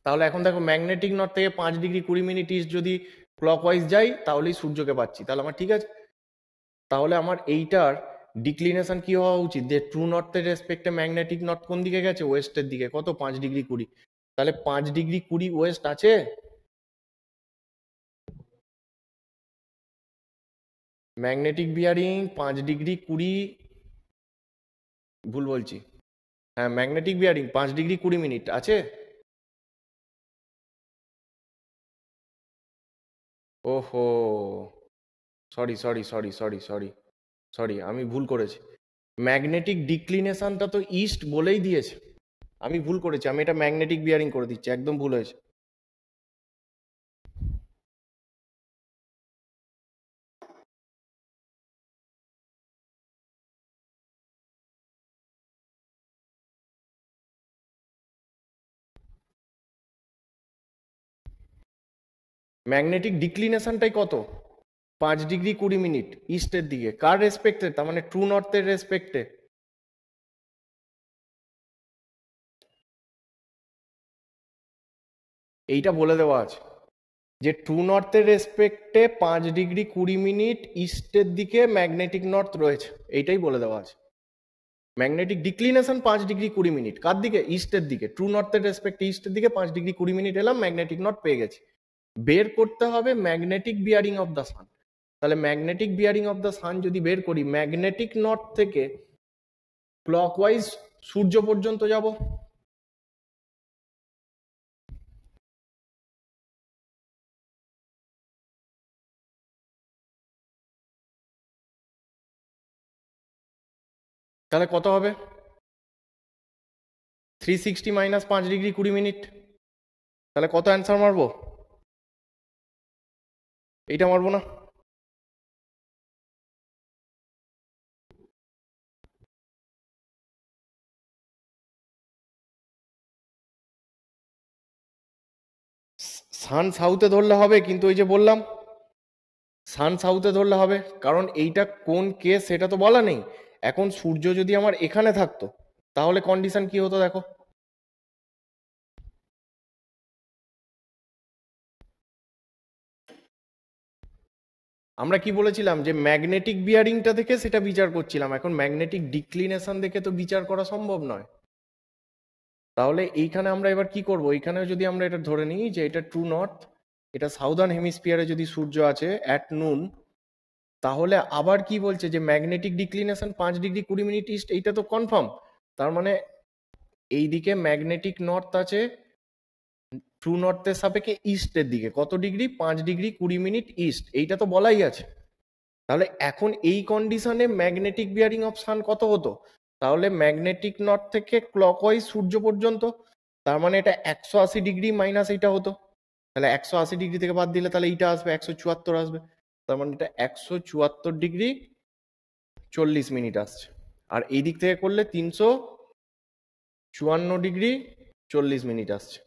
তাহলে এখন দেখো, ম্যাগনেটিক নর্থ থেকে 5 ডিগ্রি 20 মিনিট ইস্ট যদি ক্লকওয়াইজ যাই, তাহলেই সূর্যকে পাচ্ছি। তাহলে আমার ঠিক আছে। তাহলে আমার এইটার ডিক্লিনেশন কি হওয়া উচিত? যে ট্রু নর্থের রেসপেক্টে ম্যাগনেটিক নর্থ কোন দিকে গেছে? ওয়েস্টের দিকে। কত? 5 ডিগ্রি 20। তাহলে 5 ডিগ্রি 20 ওয়েস্ট আছে। ম্যাগনেটিক বিয়ারিং 5 ডিগ্রি 20, ভুল বলছি, হ্যাঁ ম্যাগনেটিক বিয়ারিং 5 ডিগ্রি 20 মিনিট আছে। ওহো, sorry sorry sorry sorry sorry sorry, আমি ভুল করেছি। ম্যাগনেটিক ডিক্লিনেশনটা তো ইস্ট বলেই দিয়েছে, আমি ভুল করেছি। আমি এটা ম্যাগনেটিক বিয়ারিং করে দিচ্ছি, একদম ভুল হয়েছে। ম্যাগনেটিক ডিক্লিনেশনটাই কত? 5 ডিগ্রি 20 মিনিট ইস্টের দিকে। কার রেসপেক্টে? তার মানে ট্রু নর্থের রেসপেক্টে। এইটা বলে দেওয়া আছে যে ট্রু নর্থের রেসপেক্টে 5 ডিগ্রি 20 মিনিট ইস্টের দিকে ম্যাগনেটিক নর্থ রয়েছে, এইটাই বলে দেওয়া আছে। ম্যাগনেটিক ডিক্লিনেশন 5 ডিগ্রি 20 মিনিট কার দিকে? ইস্টের দিকে। ট্রু নর্থের রেসপেক্টে ইস্টের দিকে 5 ডিগ্রি 20 মিনিট এলাম, ম্যাগনেটিক নর্থ পেয়ে গেছি। বের করতে হবে magnetic bearing of the sun. তাহলে magnetic bearing of the sun যদি বের করি, ম্যাগনেটিক নর্থ থেকে ক্লকওয়াইজ সূর্য পর্যন্ত যাব। তাহলে কত হবে? 360 মাইনাস 5 ডিগ্রি 20 মিনিট। তাহলে কত অ্যান্সার মারবো? এইটা মারবো না? সান সাউথে ধরলে হবে, কিন্তু ওই যে বললাম সান সাউথে ধরলে হবে, কারণ এইটা কোন কেস সেটা তো বলা নেই। এখন সূর্য যদি আমার এখানে থাকতো তাহলে কন্ডিশন কি হতো দেখো। আমরা কি বলেছিলাম যে ম্যাগনেটিক বিয়ারিংটা থেকে সেটা বিচার করছিলাম, এখন ম্যাগনেটিক ডিক্লিনেশন দেখে তো বিচার করা সম্ভব নয়। তাহলে এইখানে আমরা এবার কি করব, এইখানে যদি আমরা এটা ধরে নিই যে এটা ট্রু নর্থ, এটা সাউদার্ন হেমিস্ফিয়ারে যদি সূর্য আছে অ্যাট নুন, তাহলে আবার কি বলছে যে magnetic declination 5 degree 20 minute east, এইটা তো কনফার্ম। তার মানে এইদিকে ম্যাগনেটিক নর্থ আছে ট্রু নর্থের সাপেক্ষে ইস্টের দিকে কত ডিগ্রি, 5 ডিগ্রি 20 মিনিট ইস্ট, এইটা তো বলাই আছে। তাহলে এখন এই কন্ডিশনে ম্যাগনেটিক বিয়ারিং অফ সান কত হতো, তাহলে ম্যাগনেটিক নর্থ থেকে ক্লকওয়াইজ সূর্য পর্যন্ত, তার মানে এটা 180 ডিগ্রি মাইনাস এইটা হতো। তাহলে 180 ডিগ্রি থেকে বাদ দিলে তাহলে এইটা আসবে 174 আসবে, তার মানে এটা 174 ডিগ্রি 40 মিনিট আসছে। আর এই দিক থেকে করলে 354 ডিগ্রি 40 মিনিট আসছে,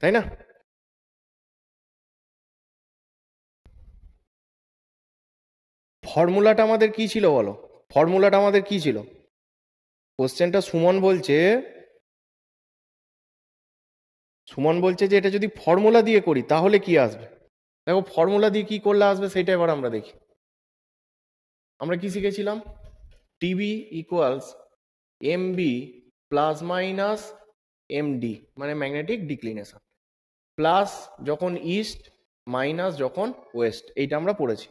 তাই না? ফর্মুলাটা আমাদের কি ছিল বলো, ফর্মুলাটা আমাদের কি ছিল? কোশ্চেনটা সুমন বলছে যে এটা যদি ফর্মুলা দিয়ে করি তাহলে কি আসবে। দেখো ফর্মুলা দিয়ে কি করলে আসবে সেটা এবার আমরা দেখি। আমরা কি শিখেছিলাম, TB equals MB plus minus MD, মানে ম্যাগনেটিক ডিক্লিনেশন, প্লাস যখন ইস্ট মাইনাস যখন ওয়েস্ট, এইটা আমরা পড়েছি।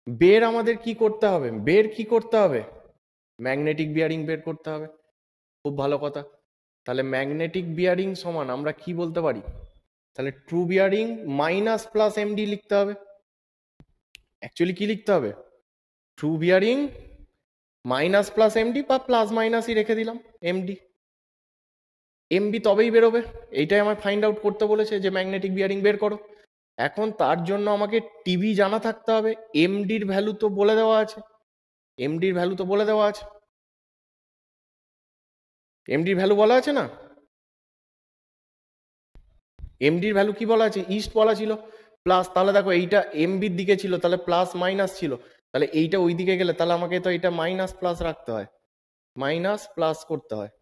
বের আমাদের কি করতে হবে, বের কি করতে হবে, ম্যাগনেটিক বিয়ারিং বের করতে হবে। খুব ভালো কথা। তাহলে ম্যাগনেটিক বিয়ারিং সমান আমরা কি বলতে পারি, তাহলে true bearing minus plus MD লিখতে হবে। অ্যাকচুয়ালি কি লিখতে হবে, true bearing minus plus MD, বা প্লাস মাইনাসই রেখে দিলাম এমডি। এমবি তবেই বেরোবে, এইটাই আমার ফাইন্ড আউট করতে বলেছে যে ম্যাগনেটিক বিয়ারিং বের করো। এখন তার জন্য আমাকে টিবি জানা থাকতে হবে, এমডির ভ্যালু তো বলে দেওয়া আছে, এমডির ভ্যালু তো বলে দেওয়া আছে, এমডির ভ্যালু বলা আছে না, এমডির ভ্যালু কি বলা আছে, ইস্ট বলা ছিল, প্লাস তাহলে দেখো এইটা এমবির দিকে ছিল তাহলে প্লাস মাইনাস ছিল, তাহলে এইটা ওই দিকে গেলে তাহলে আমাকে তো এটা মাইনাস প্লাস রাখতে হয়, মাইনাস প্লাস করতে হয়।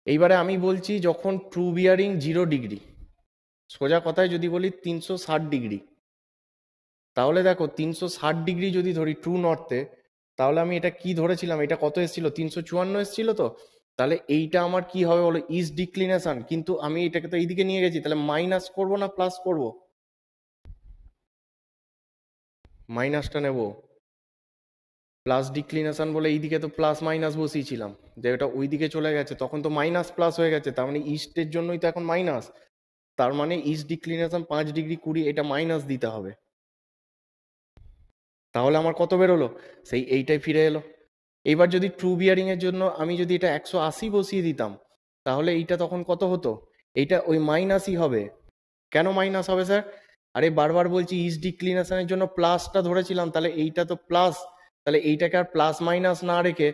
এইবারে আমি বলছি যখন ট্রু বিয়ারিং 0 ডিগ্রি, সোজা কথায় যদি বলি 360 ডিগ্রি, তাহলে দেখো 360 ডিগ্রি যদি ধরি ট্রু নর্থে, তাহলে আমি এটা কি ধরেছিলাম, এটা কত এসেছিল 354 এসেছিল তো, তাহলে এইটা আমার কি হবে বলো, ইস্ট ডিক্লিনেশন, কিন্তু আমি এটাকে তো এইদিকে নিয়ে গেছি, তাহলে মাইনাস করব না প্লাস করব, মাইনাসটা নেব, প্লাস ডিক্লিনেশন বলে এইদিকে তো প্লাস মাইনাস বসিয়েছিলাম, যে এটা ওইদিকে চলে গেছে তখন তো মাইনাস প্লাস হয়ে গেছে, তার মানে ইস্টের জন্যই তো এখন মাইনাস, তার মানে ইস্ট ডিক্লিনেশন 5 ডিগ্রি 20 এটা মাইনাস দিতে হবে। তাহলে আমার কত বেরোলো, সেই এইটাই ফিরে এলো। এইবার যদি ট্রু বিয়ারিং এর জন্য আমি যদি এটা 180 বসিয়ে দিতাম, তাহলে এইটা তখন কত হতো, এইটা ওই মাইনাসই হবে। কেন মাইনাস হবে স্যার, আরে বারবার বলছি ইস্ট ডিক্লিনেশনের জন্য প্লাসটা ধরেছিলাম, তাহলে এইটা তো প্লাস, তাহলে এইটাকে আর প্লাস মাইনাস না রেখে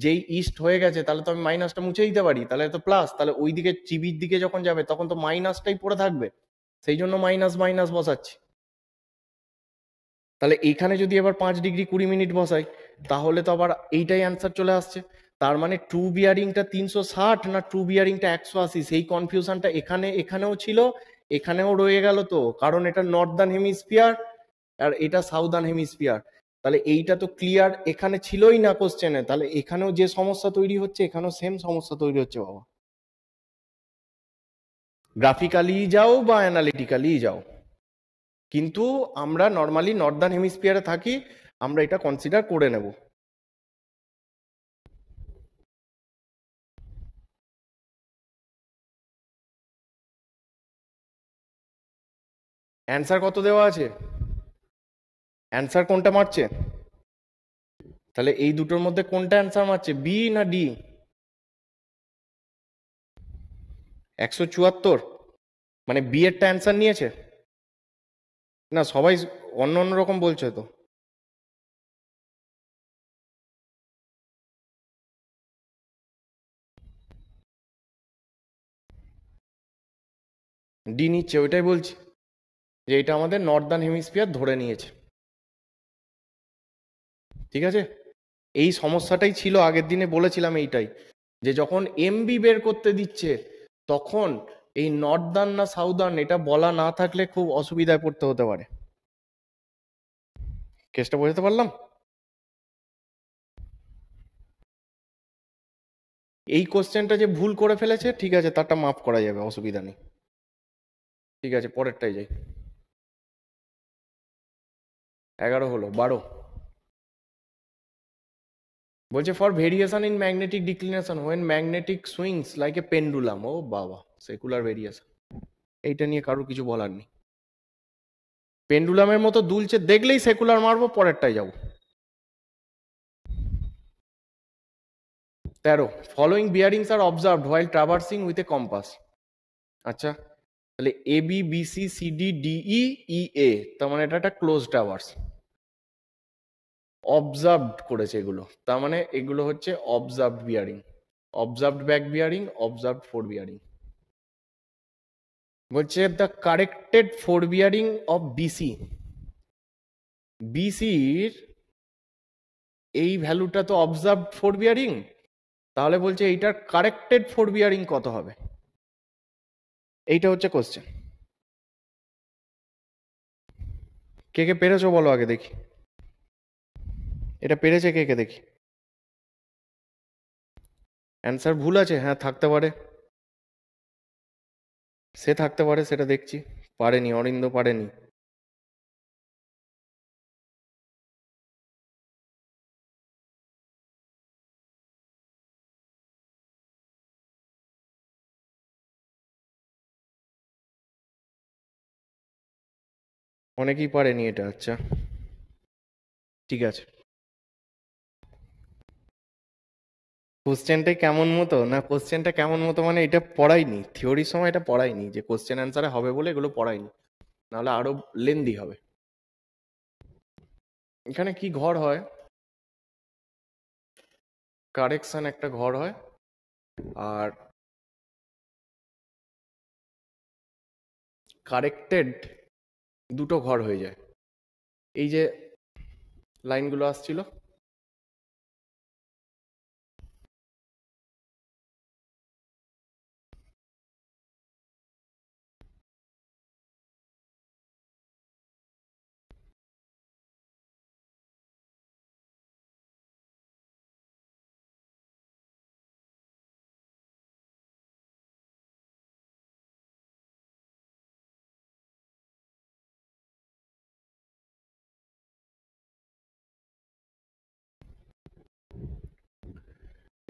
যেই ইস্ট হয়ে গেছে তাহলে তো আমি মাইনাসটা মুছে দিতে পারি, তাহলে তো প্লাস, তাহলে ওই দিকে চিবির দিকে যখন যাবে তখন তো মাইনাসটাই পড়ে থাকবে, সেই জন্য মাইনাস মাইনাস বসাচ্ছি। তাহলে এইখানে যদি এবার 5 ডিগ্রি 20 মিনিট বসাই, তাহলে তো আবার এইটাই অ্যান্সার চলে আসছে। তার মানে ট্রু বিয়ারিংটা 360 না ট্রু বিয়ারিংটা 180, সেই কনফিউশনটা এখানেও ছিল, এখানেও রয়ে গেল, তো কারণ এটা নর্দার্ন হেমিস্ফিয়ার আর এটা সাউদার্ন হেমিস্ফিয়ার। তাহলে এইটা তো ক্লিয়ার, এখানে ছিলই না কোশ্চেনে, তাহলে এখানেও যে সমস্যা তৈরি হচ্ছে এখানেও সেম সমস্যা তৈরি হচ্ছে বাবা। গ্রাফিক্যালি যাও বা অ্যানালিটিক্যালি যাও, কিন্তু আমরা নর্মালি নর্দার্ন হেমিস্ফিয়ারে থাকি, আমরা এটা কনসিডার করে নেব। অ্যান্সার কত দেওয়া আছে, অ্যান্সার কোনটা মারছে, তাহলে এই দুটোর মধ্যে কোনটা অ্যান্সার মারছে, বি না ডি? 174, মানে বি এরটা অ্যান্সার নিয়েছে না, সবাই অন্য অন্য রকম বলছে তো। ডি নিচ্ছে, ওইটাই বলছি যে এটা আমাদের নর্দার্ন হেমিস্ফিয়ার ধরে নিয়েছে। ঠিক আছে, এই সমস্যাটাই ছিল আগের দিনে, বলেছিলাম এইটাই, যে যখন এমবি বের করতে দিচ্ছে তখন এই নর্দার্ন না সাউদার্ন এটা বলা না থাকলে খুব অসুবিধায় পড়তে হতে পারে। কেসটা বোঝাতে পারলাম? এই কোশ্চেনটা যে ভুল করে ফেলেছে, ঠিক আছে, তারটা মাফ করা যাবে, অসুবিধা নেই। ঠিক আছে, পরেরটাই যাই। 11 হলো, 12 বলছে for variation in magnetic declination when magnetic swings like a pendulum. ও বাবা, সেকুলার ভেরিয়েশন, এইটা নিয়ে কারোর কিছু বলার নেই। পেন্ডুলামের মতো দুলছে দেখলেই সেকুলার মারবো, পরেরটাই যাবো। 13 following bearings are observed while traversing with a compass. আচ্ছা, তাহলে A B B C C D D E E A, তার মানে এটা একটা ক্লোজ ট্রাভার্স। অবজার্ভড করেছে এগুলো, তার মানে এগুলো হচ্ছে observed bearing, observed back bearing, observed fore bearing. বলছে the corrected fore bearing of BC, বিসির এই ভ্যালুটা তো অবজার্ভড ফোর বিয়ারিং, তাহলে বলছে এইটার কারেক্টেড ফোর বিয়ারিং কত হবে, এইটা হচ্ছে কোশ্চেন। কে কে পেরেছো বলো আগে দেখি, এটা পেরেছে কে কে দেখি। অ্যান্সার ভুল আছে, হ্যাঁ থাকতে পারে, সে থাকতে পারে, সেটা দেখছি। পারেনি, অরিন্দ পারেনি। অনেকেই পারেনি এটা, আচ্ছা ঠিক আছে। কোশ্চেনটাই কেমন মতো না, কোশ্চেনটা কেমন মতো মানে এটা পড়াইনি থিওরির সময়, এটা পড়াইনি যে কোশ্চেন অ্যান্সারে হবে বলে এগুলো পড়াইনি, নাহলে আরো লেন্দি হবে। এখানে কি ঘর হয়, কারেকশন একটা ঘর হয়, আর কারেক্টেড দুটো ঘর হয়ে যায়। এই যে লাইনগুলো আসছিল,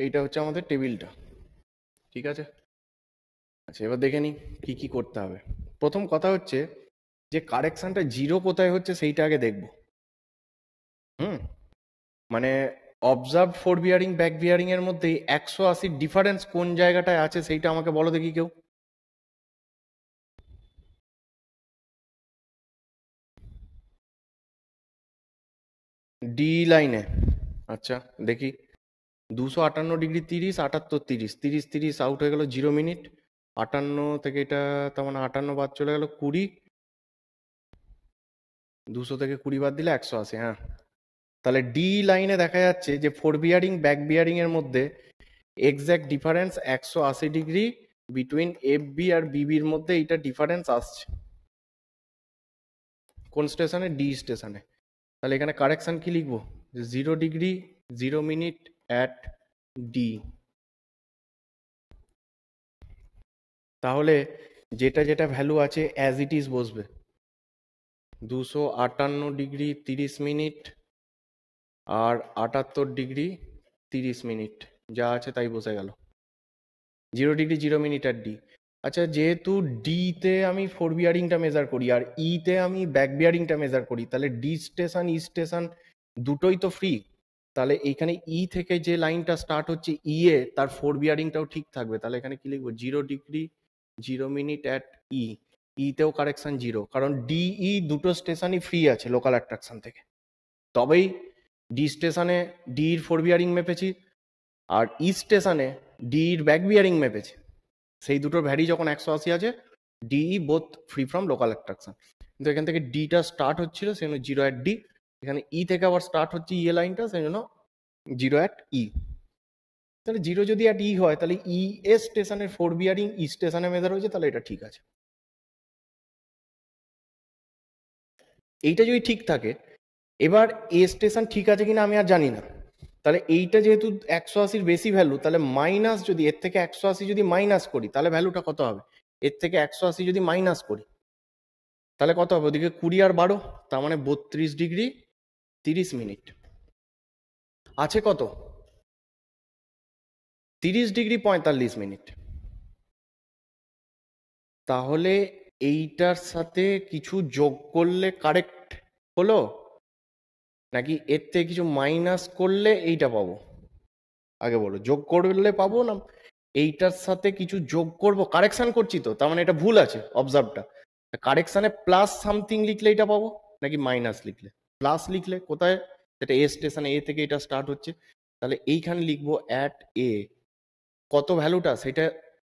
এইটা হচ্ছে আমাদের টেবিলটা, ঠিক আছে। আচ্ছা, এবার দেখে নিই কি কি করতে হবে। প্রথম কথা হচ্ছে যে কারেকশনটা জিরো কোথায় হচ্ছে সেইটা আগে দেখব। মানে observe four bearing back bearing এর মধ্যে 180 ডিফারেন্স কোন জায়গাটায় আছে সেইটা আমাকে বলো দেখি কেউ। ডি লাইনে, আচ্ছা দেখি। 258 ডিগ্রি 30, 78 30, 30 30 আউট হয়ে গেল 0 মিনিট। 58 থেকে এটা, তার মানে 58 বাদ চলে গেল 20, 200 থেকে 20 বাদ দিলে 180। হ্যাঁ, তাহলে ডি লাইনে দেখা যাচ্ছে যে ফোর বিয়ারিং ব্যাক বিয়ারিং এর মধ্যে exact difference 180 degree between F B আর বিবির মধ্যে এইটা ডিফারেন্স আসছে। কোন স্টেশনে? ডি স্টেশনে। তাহলে এখানে কারেকশন কি লিখবো? 0 ডিগ্রি 0 মিনিট অ্যাট ডি। তাহলে যেটা যেটা ভ্যালু আছে অ্যাজ ইট ইজ বসবে। 258 ডিগ্রি 30 মিনিট আর 78 ডিগ্রি 30 মিনিট, যা আছে তাই বসে গেল। 0 ডিগ্রি 0 মিনিট অ্যাট ডি। আচ্ছা, যেহেতু ডি তে আমি ফোর বিয়ারিংটা মেজার করি আর ই তে আমি ব্যাক বিয়ারিংটা মেজার করি, তাহলে ডি স্টেশন ই স্টেশন দুটোই তো ফ্রি। তাহলে এইখানে ই থেকে যে লাইনটা স্টার্ট হচ্ছে ই এ, তার ফোর বিয়ারিংটাও ঠিক থাকবে। তাহলে এখানে কি লিখবো? 0 ডিগ্রি 0 মিনিট অ্যাট ই। ইতেও কারেকশন জিরো, কারণ ডিই দুটো স্টেশনই ফ্রি আছে লোকাল অ্যাট্রাকশন থেকে। তবেই ডি স্টেশনে ডির ফোর বিয়ারিং মেপেছি, আর ই স্টেশনে ডির ব্যাক বিয়ারিং মেপেছি। সেই দুটোর ভ্যারি যখন 180 আছে DE both free from local attraction, কিন্তু এখান থেকে ডিটা স্টার্ট হচ্ছিল সেই জন্য জিরো অ্যাট ডি, এখানে ই থেকে আবার স্টার্ট হচ্ছে ইয়ে লাইনটা সেই জন্য জিরো অ্যাট ই। তাহলে জিরো যদি অ্যাট ই হয় তাহলে ই এ স্টেশনের ফোর বিয়ারিং ই স্টেশনে মেজার হয়েছে, তাহলে এটা ঠিক আছে। এইটা যদি ঠিক থাকে, এবার এ স্টেশন ঠিক আছে কিনা আমি আর জানি না, তাহলে এইটা যেহেতু 180-র বেশি ভ্যালু, তাহলে মাইনাস যদি এর থেকে 180 যদি মাইনাস করি তাহলে ভ্যালুটা কত হবে? এর থেকে 180 যদি মাইনাস করি তাহলে কত হবে? ওদিকে 20 আর 12, তার মানে 32 ডিগ্রি 30 মিনিট আছে। কত? 30 ডিগ্রি 45 মিনিট। তাহলে এইটার সাথে কিছু যোগ করলে কারেক্ট হলো, নাকি এর থেকে কিছু মাইনাস করলে এইটা পাবো? আগে বলো, যোগ করলে পাবো না এইটার সাথে কিছু যোগ করব? কারেকশন করছি তো, তার মানে এটা ভুল আছে অবজার্ভটা। কারেকশনে প্লাস সামথিং লিখলে এটা পাবো, নাকি মাইনাস লিখলে? প্লাস লিখলে কোথায়? সেটা এ স্টেশনে এ থেকে এটা স্টার্ট হচ্ছে, তাহলে এইখানে লিখবো অ্যাট এ কত ভ্যালুটা, সেটা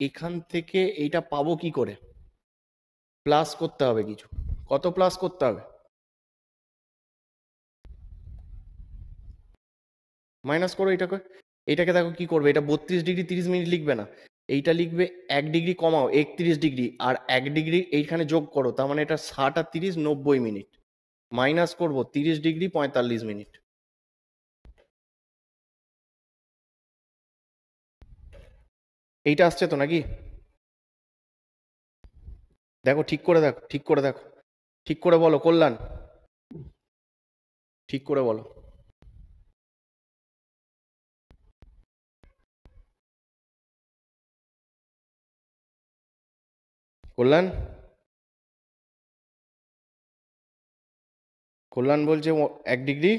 এখান থেকে এইটা পাবো কি করে? প্লাস করতে হবে কিছু। কত প্লাস করতে হবে? মাইনাস করো এটাকে। এটাকে দেখো কি করবে, এটা 32 ডিগ্রি 30 মিনিট লিখবে না, এইটা লিখবে 1 ডিগ্রি কমাও 31 ডিগ্রি, আর 1 ডিগ্রি এইখানে যোগ করো, তার মানে এটা 60 আর 30 90 মিনিট, মাইনাস করবো 30 ডিগ্রি 45 মিনিট। এইটা আসছে তো নাকি? দেখো ঠিক করে দেখো, ঠিক করে দেখো, ঠিক করে বলো কল্যাণ, ঠিক করে বলো। কল্যাণ, কল্যাণ বলছে 1 ডিগ্রি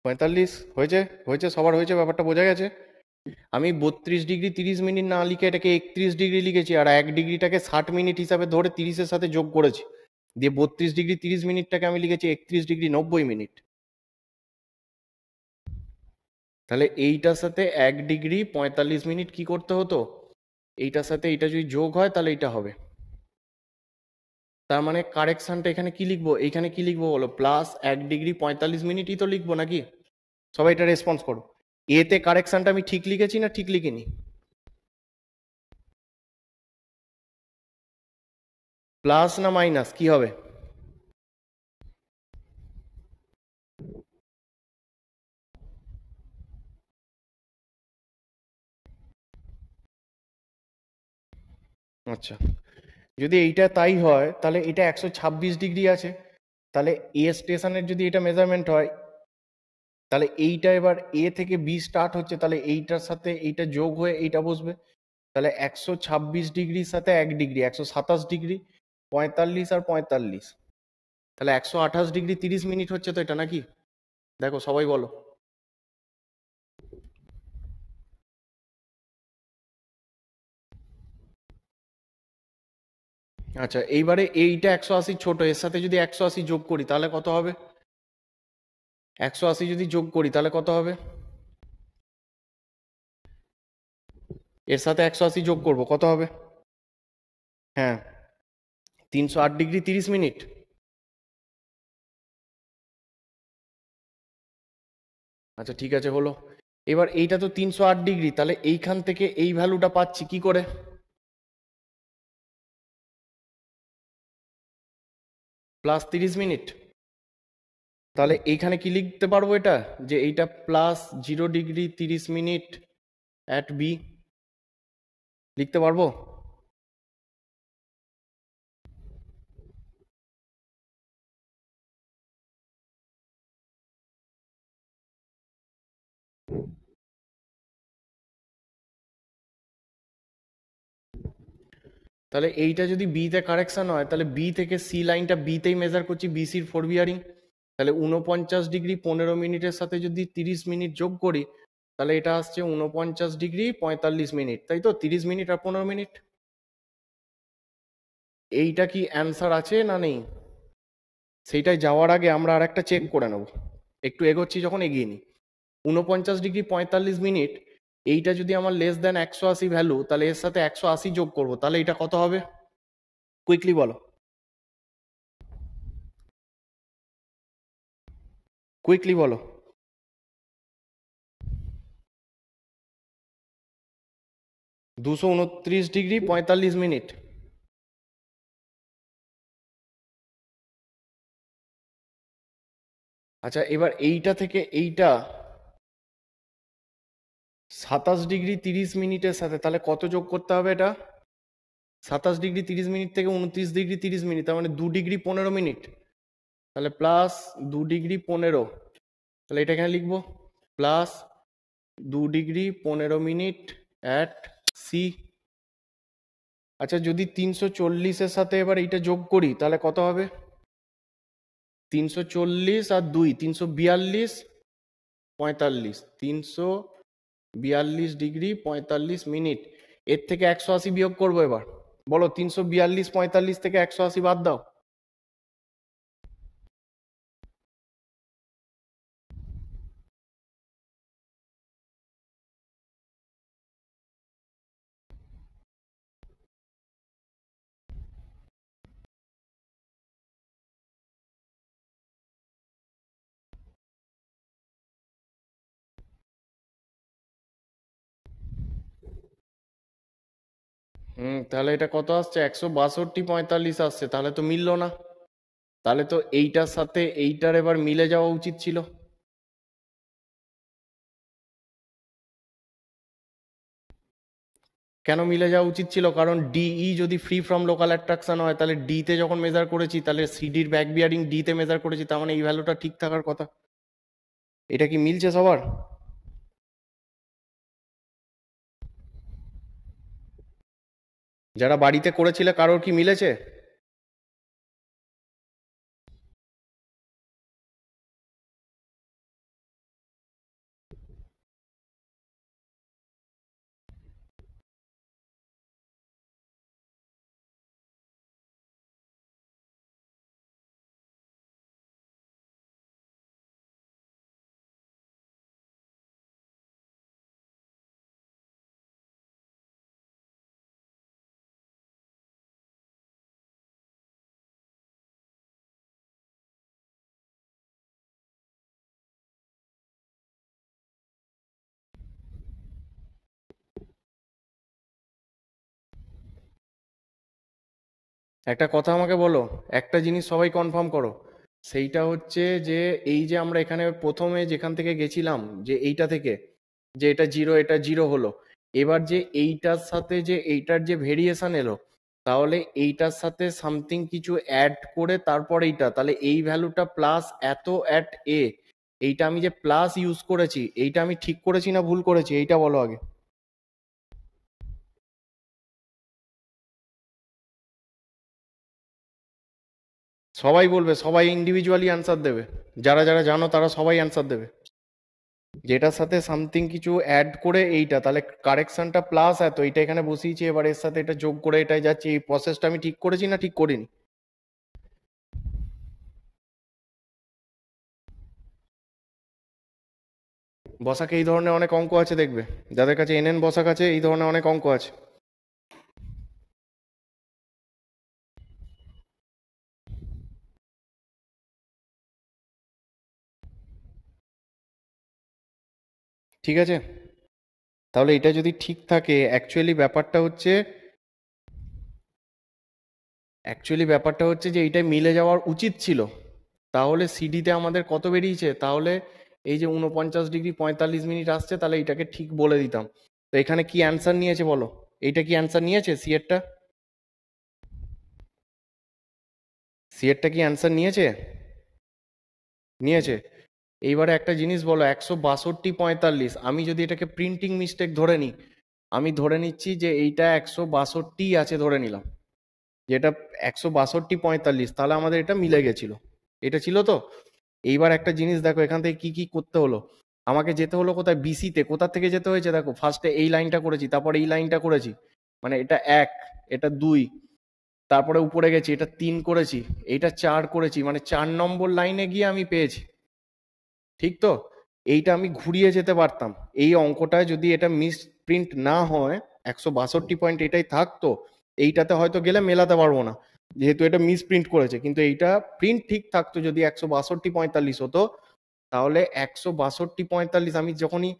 45 হয়েছে। হয়েছে, সবার হয়েছে, ব্যাপারটা বোঝা গেছে। আমি 32 ডিগ্রি 30 মিনিট না লিখে এটাকে 31 ডিগ্রি লিখেছি, আর 1 ডিগ্রিটাকে 60 মিনিট হিসাবে ধরে 30-এর সাথে যোগ করেছি, দিয়ে 32 ডিগ্রি 30 মিনিটটাকে আমি লিখেছি 31 ডিগ্রি 90 মিনিট। তাহলে এইটার সাথে 1 ডিগ্রি 45 মিনিট কি করতে হতো? এইটার সাথে এইটা যদি যোগ হয় তাহলে এইটা হবে। তার মানে কারেকশনটা এখানে কি লিখবো? এইখানে কি লিখবো বলো? প্লাস 1 ডিগ্রি 45 মিনিটই তো লিখবো নাকি? সবাই এটা রেসপন্স করো। এতে কারেকশনটা আমি ঠিক লিখেছি না ঠিক লিখিনি? প্লাস না মাইনাস কি হবে? আচ্ছা, যদি এইটা তাই হয় তাহলে এটা 126 ডিগ্রি আছে, তাহলে এ স্টেশনের যদি এটা মেজারমেন্ট হয়, তাহলে এইটা এবার এ থেকে বি স্টার্ট হচ্ছে, তাহলে এইটার সাথে এইটা যোগ হয়ে এইটা বসবে, তাহলে 126 ডিগ্রির সাথে 1 ডিগ্রি 127 ডিগ্রি 45 আর 45, তাহলে 128 ডিগ্রি 30 মিনিট হচ্ছে তো এটা নাকি? দেখো সবাই বলো। আচ্ছা, এইবারে এইটা 180 ছোট, এর সাথে যদি 180 যোগ করি তাহলে কত হবে? 180 যদি যোগ করি তাহলে কত হবে? এর সাথে 180 যোগ করব, কত হবে? হ্যাঁ, 308 ডিগ্রি 30 মিনিট। আচ্ছা ঠিক আছে, হলো। এবার এইটা তো 308 ডিগ্রি, তাহলে এইখান থেকে এই ভ্যালুটা পাচ্ছি কি করে? Plus 30 minute. তাহলে এইখানে কি লিখতে পারবো এটা, যে এইটা plus 0 degree 30 minute at B, লিখতে পারবো? তাহলে এইটা যদি বি তে কারেকশন হয়, তাহলে বি থেকে সি লাইনটা বি তেই মেজার করছি, বিসির ফোর বিয়ারিং, তাহলে 49 ডিগ্রি 15 মিনিটের সাথে যদি 30 মিনিট যোগ করি তাহলে এটা আসছে 49 ডিগ্রি 45 মিনিট, তাই তো? 30 মিনিট আর 15 মিনিট। এইটা কি অ্যান্সার আছে না নেই? সেইটাই যাওয়ার আগে আমরা আর একটা চেক করে নেব, একটু এগোচ্ছি যখন এগিয়ে নিই। 49 ডিগ্রি 45 মিনিট এইটা যদি আমার লেস দেন 180 ভ্যালু, তাহলে এর সাথে 180 যোগ করব, তাহলে এটা কত হবে? কুইকলি বলো, কুইকলি বলো। 229 ডিগ্রি 45 মিনিট। আচ্ছা, এবার এইটা থেকে এইটা 27 ডিগ্রি 30 মিনিটের সাথে তাহলে কত যোগ করতে হবে? এটা 27 ডিগ্রি 30 মিনিট থেকে 29 ডিগ্রি 30 মিনিট, তার মানে 2 ডিগ্রি 15 মিনিট, তাহলে প্লাস 2 ডিগ্রি 15, তাহলে এটা এখানে লিখবো plus 2 degree 15 minute at C. আচ্ছা, যদি 340-এর সাথে এবার এইটা যোগ করি তাহলে কত হবে? 340 আর 2 342 45, 342 ডিগ্রি 45 মিনিট। এর থেকে 180 বিয়োগ করবো। এবার বলো, 342 45 থেকে 180 বাদ দাও। তাহলে এটা কত আসছে? 162 45 আসছে, তাহলে তো মিললো না। তাহলে তো এইটার সাথে এইটার এবার মিলে যাওয়া উচিত ছিল। কেন মিলে যাওয়া উচিত ছিল? কারণ ডিই যদি ফ্রি ফ্রম লোকাল অ্যাট্রাকশন হয়, তাহলে ডি তে যখন মেজার করেছি, তাহলে সিডির ব্যাক বিয়ারিং ডি তে মেজার করেছি, তার মানে এই ভ্যালুটা ঠিক থাকার কথা। এটা কি মিলছে সবার? যারা বাড়িতে করেছিলে কারোর কি মিলেছে? একটা কথা আমাকে বলো, একটা জিনিস সবাই কনফার্ম করো, সেইটা হচ্ছে যে এই যে আমরা এখানে প্রথমে যেখান থেকে গেছিলাম, যে এইটা থেকে যে এটা জিরো এটা জিরো হলো, এবার যে এইটার সাথে যে এইটার যে ভেরিয়েশন এলো, তাহলে এইটার সাথে সামথিং কিছু অ্যাড করে তারপর এইটা, তাহলে এই ভ্যালুটা প্লাস এত অ্যাট এ, এইটা আমি যে প্লাস ইউজ করেছি, এইটা আমি ঠিক করেছি না ভুল করেছি? এইটা বলো আগে। সবাই বলবে, সবাই ইন্ডিভিজুয়ালি অ্যান্সার দেবে, যারা যারা জানো তারা সবাই অ্যান্সার দেবে। যেটার সাথে সামথিং কিছু অ্যাড করে এইটা, তাহলে কারেকশনটা প্লাস এত, এটা এখানে বসিয়েছি, এবার এর সাথে এটা যোগ করে এটাই যাচ্ছে, এই প্রসেসটা আমি ঠিক করেছি না ঠিক করিনি? বসাকে এই ধরনের অনেক অঙ্ক আছে, দেখবে যাদের কাছে এনএন বসাক আছে এই ধরনের অনেক অঙ্ক আছে। ঠিক আছে, তাহলে এটা যদি ঠিক থাকে, অ্যাকচুয়ালি ব্যাপারটা হচ্ছে যে এইটা মিলে যাওয়ার উচিত ছিল। তাহলে সিডিতে আমাদের কত বেরিয়েছে? তাহলে এই যে 49 ডিগ্রি 45 মিনিট আসছে, তাহলে এটাকে ঠিক বলে দিতাম। তো এখানে কি অ্যান্সার নিয়েছে বলো? এইটা কি অ্যান্সার নিয়েছে? সি এরটা কি অ্যান্সার নিয়েছে? নিয়েছে। এইবারে একটা জিনিস বলো, 162 45, আমি যদি এটাকে প্রিন্টিং মিস্টেক ধরে নিই, আমি ধরে নিচ্ছি যে এইটা 162 আছে, ধরে নিলাম যেটা 162 45, তাহলে আমাদের এটা মিলে গেছিল, এটা ছিল তো। এইবার একটা জিনিস দেখো, এখান থেকে কি কি করতে হলো। আমাকে যেতে হলো কোথায়? বিসিতে। কোথা থেকে যেতে হয়েছে দেখো, ফার্স্টে এই লাইনটা করেছি, তারপরে এই লাইনটা করেছি, মানে এটা 1, এটা 2, তারপরে উপরে গেছি, এটা 3 করেছি, এটা 4 করেছি, মানে 4 নম্বর লাইনে গিয়ে আমি পেয়েছি। ঠিক তো? এইটা আমি ঘুরিয়ে যেতে পারতাম। এই অঙ্কটায় যদি এটা মিস প্রিন্ট না হয়, 162 পয়েন্ট এটাই থাকতো, এইটাতে হয়তো গেলে মেলাতে পারবো না, যেহেতু এটা মিস প্রিন্ট করেছে। কিন্তু এইটা প্রিন্ট ঠিক থাকতো যদি 162 45 হতো, তাহলে 162 45 আমি যখনই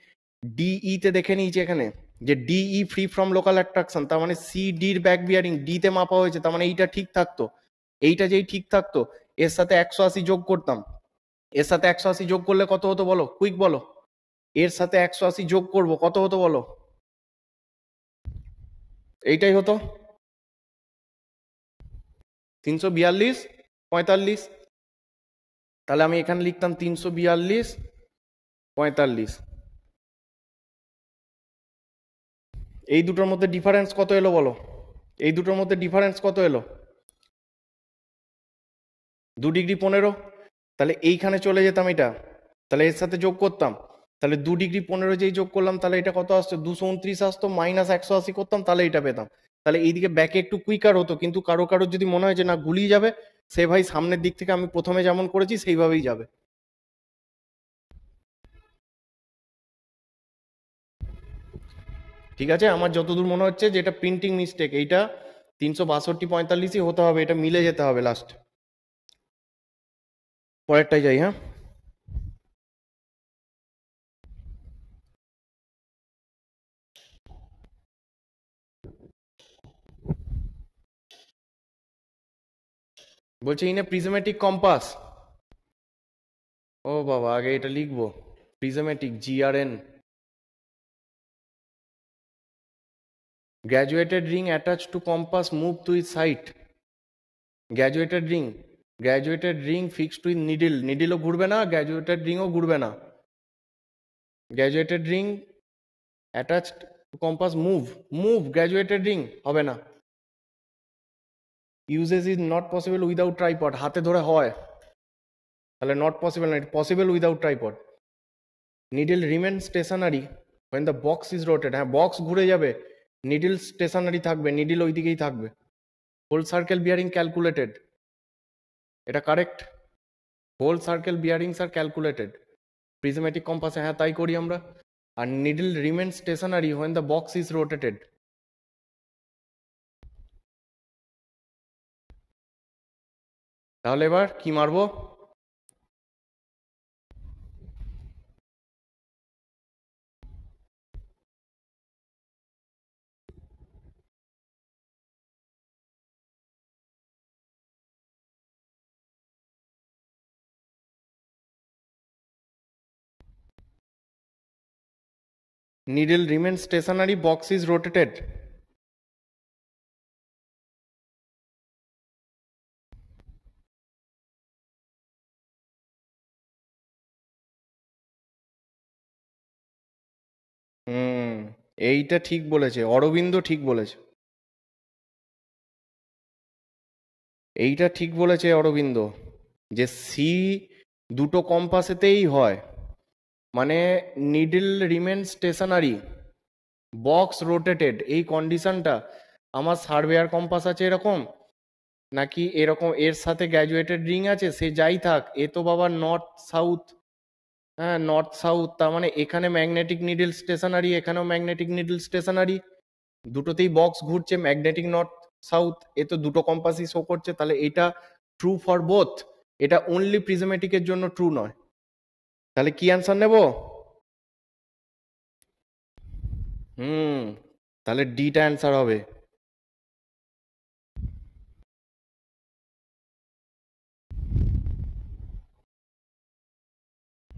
ডিই তে দেখে নিয়েছি এখানে যে DE free from local attraction, তার মানে সি ডির ব্যাক বিয়ারিং ডি তে মাপা হয়েছে, তার মানে এইটা ঠিক থাকতো। এইটা যেই ঠিক থাকতো, এর সাথে 180 যোগ করতাম, এর সাথে 180 যোগ করলে কত হতো বলো, কুইক বলো। এর সাথে 180 যোগ করব, কত হতো বলো। এইটাই হতো 342 45। তাহলে আমি এখানে লিখতাম 342 45। এই দুটোর মধ্যে ডিফারেন্স কত এলো বলো, এই দুটোর মধ্যে ডিফারেন্স কত এলো, 2 ডিগ্রি 15। তাহলে এইখানে চলে যেতাম এটা, তাহলে এর সাথে যোগ করতাম, তাহলে 2 ডিগ্রি 15 যেই যোগ করলাম, তাহলে এটা কত আসতো, 229 আসতো, মাইনাস 180 করতাম, তাহলে এটা পেতাম। তাহলে এইদিকে ব্যাকে একটু কুইকার হতো, কিন্তু কারো কারো যদি মনে হয় যে না গুলিয়ে যাবে, সে ভাই সামনের দিক থেকে আমি প্রথমে যেমন করেছি সেইভাবেই যাবে। ঠিক আছে, আমার যতদূর মনে হচ্ছে যে এটা প্রিন্টিং মিস্টেক, এইটা 362 45ই হতে হবে, এটা মিলে যেতে হবে লাস্ট। পরেরটাই যাই, হ্যাঁ। বলছে ইন এ প্রিজমেটিক কম্পাস, ও বাবা আগে এটা লিখবো, prismatic GRN, graduated ring attach to compass move to it side, graduated ring, graduated ring fixed with needle, নিডিলও ঘুরবে না, গ্র্যাজুয়েটেড রিংও ঘুরবে না, graduated ring attached to compass move, move graduated ring হবে না, uses is not possible without tripod, হাতে ধরে হয়, তাহলে নট পসিবল না, possible without tripod. Needle remain stationary when the box is rotated, হ্যাঁ বক্স ঘুরে যাবে, নিডল স্টেশনারি থাকবে, নিডল ওই দিকেই থাকবে। হোল সার্কেল বিয়ারিং ক্যালকুলেটেড, এটা correct, whole circle bearings are calculated prismatic কম্পাসে, হ্যাঁ তাই করি আমরা। আর needle remain stationary when the box is rotated, তাহলে এবার কি মারবো, needle remain stationary box is rotated, হুম এইটা ঠিক বলেছে অরবিন্দ, ঠিক বলেছে, এইটা ঠিক বলেছে অরবিন্দ, যে সি দুটো কম্পাসেতেই হয়, মানে needle remain stationary box rotated, এই কন্ডিশনটা আমার সার্ভেয়ার কম্পাস আছে এরকম, নাকি এরকম এর সাথে গ্র্যাজুয়েটেড রিং আছে, সে যাই থাক, এ তো বাবা নর্থ সাউথ, হ্যাঁ নর্থ সাউথ, তার মানে এখানে ম্যাগনেটিক নিডল স্টেশনারি, এখানেও ম্যাগনেটিক নিডল স্টেশনারি, দুটোতেই বক্স ঘুরছে, ম্যাগনেটিক নর্থ সাউথ, এ তো দুটো কম্পাসই শো করছে, তাহলে এটা ট্রু ফর বোথ, এটা অনলি প্রিজমেটিকের জন্য ট্রু নয়। তাহলে কি অ্যান্সার নেব, হুম তাহলে ডিটা অ্যান্সার হবে।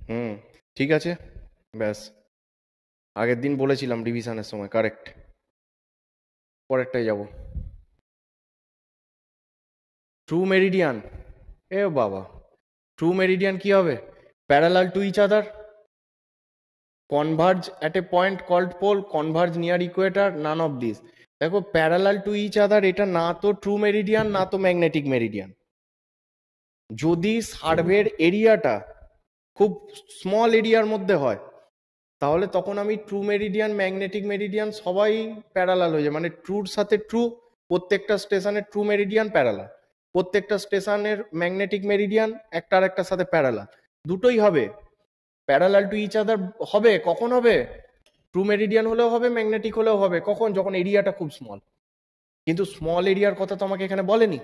হুম ঠিক আছে, ব্যাস আগের দিন বলেছিলাম রিভিশনের সময়, কারেক্ট। পরেরটাই যাব, ট্রু মেরিডিয়ান, এ বাবা ট্রু মেরিডিয়ান কি হবে, parallel to each other, converge at a point called pole, converge near equator, none of this. দেখো প্যারালাল টু ইচ আদার এটা না তো ট্রু মেরিডিয়ান না তো ম্যাগনেটিক মেরিডিয়ান। যদি সার্ভের এরিয়াটা খুব স্মল এরিয়ার মধ্যে হয়, তাহলে তখন আমি ট্রু মেরিডিয়ান ম্যাগনেটিক মেরিডিয়ান সবাই প্যারালাল হয়ে যায়, মানে ট্রুর সাথে ট্রু, প্রত্যেকটা স্টেশনের ট্রু মেরিডিয়ান প্যারালাল, প্রত্যেকটা স্টেশনের ম্যাগনেটিক মেরিডিয়ান একটা আর একটার সাথে প্যারালাল, দুটোই হবে। প্যারালাল টু ইচ আদার হবে কখন হবে? ট্রু মেরিডিয়ান হলেও হবে, ম্যাগনেটিক হলেও হবে। কখন? যখন এরিয়াটা খুব স্মল। কিন্তু স্মল এরিয়ার কথা তো আমাকে এখানে বলেনি।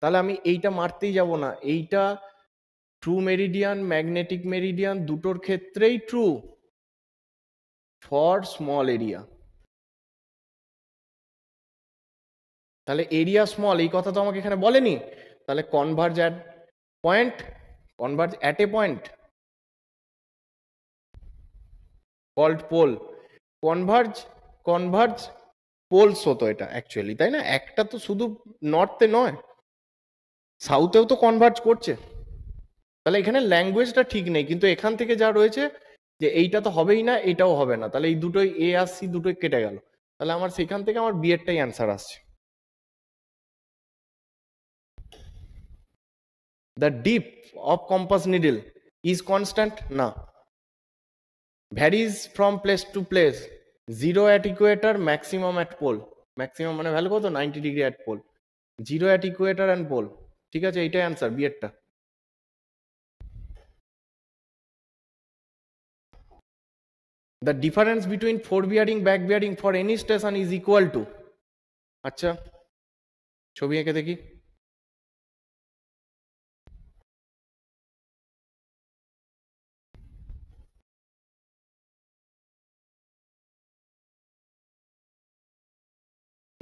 তাহলে আমি এইটা মারতেই যাব না। এইটা ট্রু মেরিডিয়ান, ম্যাগনেটিক মেরিডিয়ান দুটোর ক্ষেত্রেই ট্রু ফর স্মল এরিয়া। তাহলে এরিয়া স্মল এই কথা তো আমাকে এখানে বলেনি। তাহলে converge at point, converge at a point called pole. Converge, converge poles হতো এটা অ্যাকচুয়ালি, তাই না? একটা তো শুধু নর্থে নয়, সাউথেও তো কনভার্জ করছে। তাহলে এখানে ল্যাঙ্গুয়েজটা ঠিক নেই, কিন্তু এখান থেকে যা রয়েছে যে এইটা তো হবেই না, এটাও হবে না, তাহলে এই দুটোই এ আর সি দুটোই কেটে গেল। তাহলে আমার সেখান থেকে আমার বি এরটাই অ্যান্সার আসছে। The dip of compass needle is constant, না। Varies from place to place, zero at equator, maximum at pole. Maximum মানে ভ্যালু কত? 90 degree at pole. Zero at equator and pole. ঠিক আছে, এইটাই অ্যান্সার বি এরটা। The difference between fore bearing back bearing for any station is equal to. আচ্ছা, ছবি এঁকে দেখি।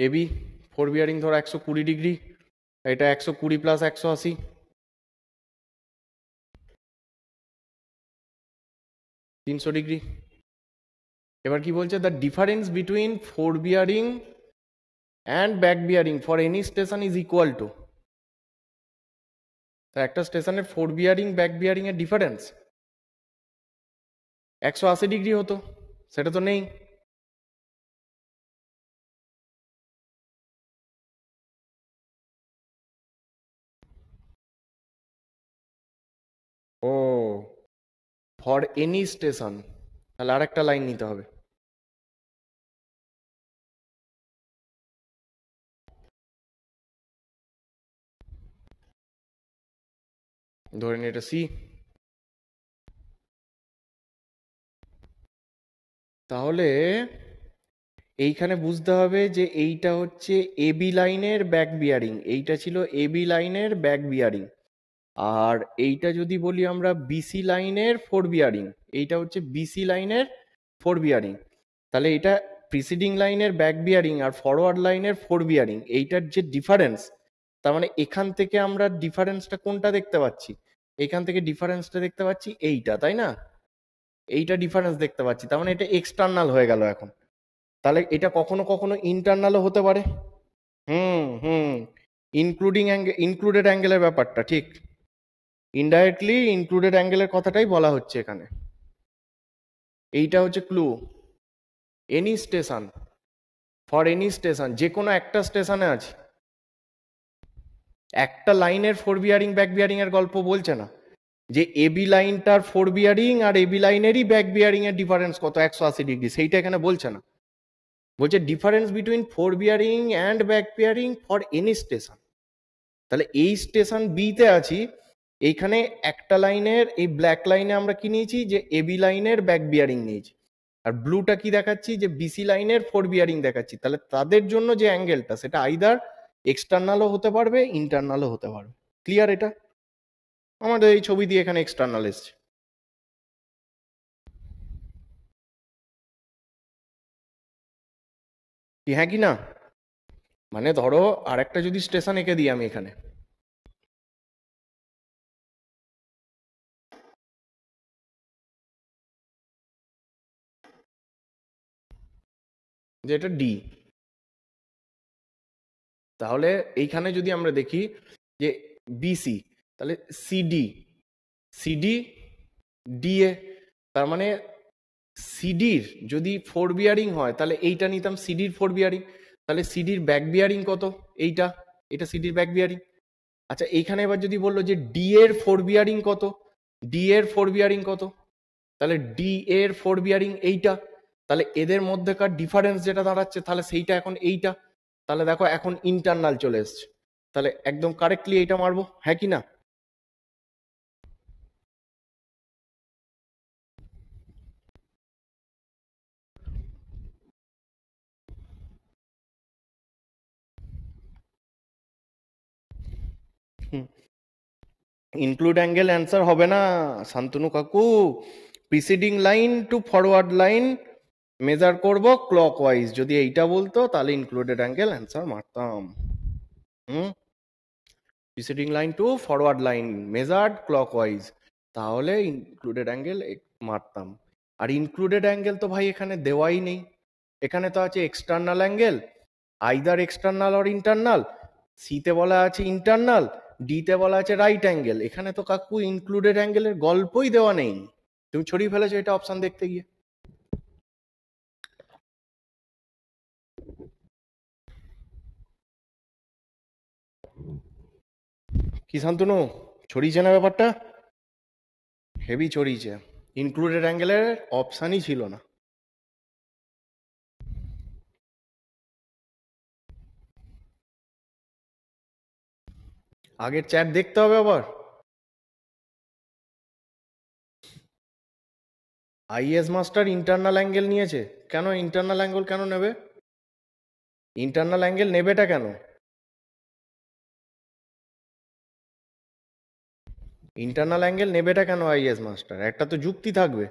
এবি ফোর বিয়ারিং ধরো 120 ডিগ্রি, এটা 120 প্লাস 180, 300 ডিগ্রি। এবার কি বলছে? The difference between fore bearing and back bearing for any station is equal two. একটা স্টেশনের ফোর বিয়ারিং ব্যাক বিয়ারিং এর ডিফারেন্স 180 ডিগ্রি হতো, সেটা তো নেই। ও, ফর এনি স্টেশন, তাহলে আর একটা লাইন নিতে হবে। ধরে নি এটা সি। তাহলে এইখানে বুঝতে হবে যে এইটা হচ্ছে এবি লাইনের ব্যাক বিয়ারিং, এইটা ছিল এবি লাইনের ব্যাক বিয়ারিং। আর এইটা যদি বলি আমরা বিসি লাইনের ফোর বিয়ারিং, এইটা হচ্ছে বিসি লাইনের ফোর বিয়ারিং। তাহলে এটা প্রিসিডিং লাইনের ব্যাক বিয়ারিং আর ফরওয়ার্ড লাইনের ফোর বিয়ারিং, এইটার যে ডিফারেন্স, তার মানে এখান থেকে আমরা ডিফারেন্সটা কোনটা দেখতে পাচ্ছি? এখান থেকে ডিফারেন্সটা দেখতে পাচ্ছি এইটা, তাই না? এইটা ডিফারেন্স দেখতে পাচ্ছি, তার মানে এটা এক্সটার্নাল হয়ে গেল এখন। তাহলে এটা কখনো কখনো ইন্টারনালও হতে পারে। হুম হুম, ইনক্লুডেড অ্যাঙ্গেলের ব্যাপারটা ঠিক, ইনডাইরেক্টলি ইনক্লুডেড অ্যাঙ্গেলের কথাটাই বলা হচ্ছে এখানে। এইটা হচ্ছে clue. Any station, for any station, যে কোনো একটা স্টেশনে আছে, একটা লাইনের ফোর বিয়ারিং ব্যাক বিয়ারিং এর গল্প বলছে না যে এবি লাইনটার ফোর বিয়ারিং আর এবি লাইনেরই ব্যাক বিয়ারিং এর ডিফারেন্স কত 180 ডিগ্রি, সেইটা এখানে বলছে না। বলছে difference between fore bearing and back bearing for any station. তাহলে এই স্টেশন বি তে আছি, এইখানে একটা লাইনের এই ব্ল্যাক লাইনে আমরা কি নিয়েছি? যে এবি লাইনের ব্যাক বিয়ারিং নিয়েছি, আর ব্লুটা কি দেখাচ্ছি? যে বিসি লাইনের ফোর বিয়ারিং দেখাচ্ছি। তাহলে তাদের জন্য যে অ্যাঙ্গেলটা, সেটা আইদার এক্সটার্নালও হতে পারবে, ইন্টারনালও হতে পারবে। ক্লিয়ার এটা? আমাদের এই ছবি দিয়ে এখানে এক্সটার্নাল এসছে। কি হ্যাঁ কি না? মানে ধরো আরেকটা যদি স্টেশন এঁকে দিই আমি এখানে, যে এটা ডি, তাহলে এইখানে যদি আমরা দেখি যে বিসি, তাহলে সিডি, সিডি ডিএ, তার মানে সিডির যদি ফোর বিয়ারিং হয় তাহলে এইটা নিতাম সিডির ফোর বিয়ারিং। তাহলে সিডির ব্যাক বিয়ারিং কত? এইটা, এটা সিডির ব্যাক বিয়ারিং। আচ্ছা, এইখানে এবার যদি বললো যে ডি এর ফোর বিয়ারিং কত, ডি এর ফোর বিয়ারিং কত, তাহলে ডি এর ফোর বিয়ারিং এইটা। তাহলে এদের মধ্যেকার ডিফারেন্স যেটা দাঁড়াচ্ছে, তাহলে সেইটা এখন এইটা। তাহলে দেখো এখন ইন্টারনাল চলে এসছে। তাহলে একদম কারেক্টলি এইটা মারবো, হ্যাঁ কি না? ইনক্লুড অ্যাঙ্গেল অ্যান্সার হবে না শান্তনু কাকু। Preceding line to forward line measure করব ক্লকওয়াইজ, যদি এইটা বলতো তাহলে ইনক্লুডেড অ্যাঙ্গেল অ্যান্সার মারতাম। Hmm, preceding line to forward line measured clockwise, তাহলে ইনক্লুডেড অ্যাঙ্গেল মারতাম। আর ইনক্লুডেড অ্যাঙ্গেল তো ভাই এখানে দেওয়াই নেই, এখানে তো আছে external angle, either external or internal. সিতে বলা আছে ইন্টারনাল, ডিতে বলা আছে রাইট অ্যাঙ্গেল। এখানে তো কাকু ইনক্লুডেড অ্যাঙ্গেলের গল্পই দেওয়া নেই, তুমি ছড়িয়ে ফেলেছো এটা অপশন দেখতে গিয়ে। কি শান্তনু, ছড়িয়েছে না ব্যাপারটা? হেভি ছড়িয়েছে, ইনক্লুডেড অ্যাঙ্গেলের অপশানই ছিল না। আগের চ্যাট দেখতে হবে আবার। আইএস মাস্টার ইন্টারনাল অ্যাঙ্গেল নিয়েছে কেন? ইন্টারনাল অ্যাঙ্গেল কেন নেবে? ইন্টারনাল অ্যাঙ্গেল নেবেটা কেন? ইন্টারনাল অ্যাঙ্গেল নেবেটা কেন আইএস মাস্টার? একটা তো যুক্তি থাকবে।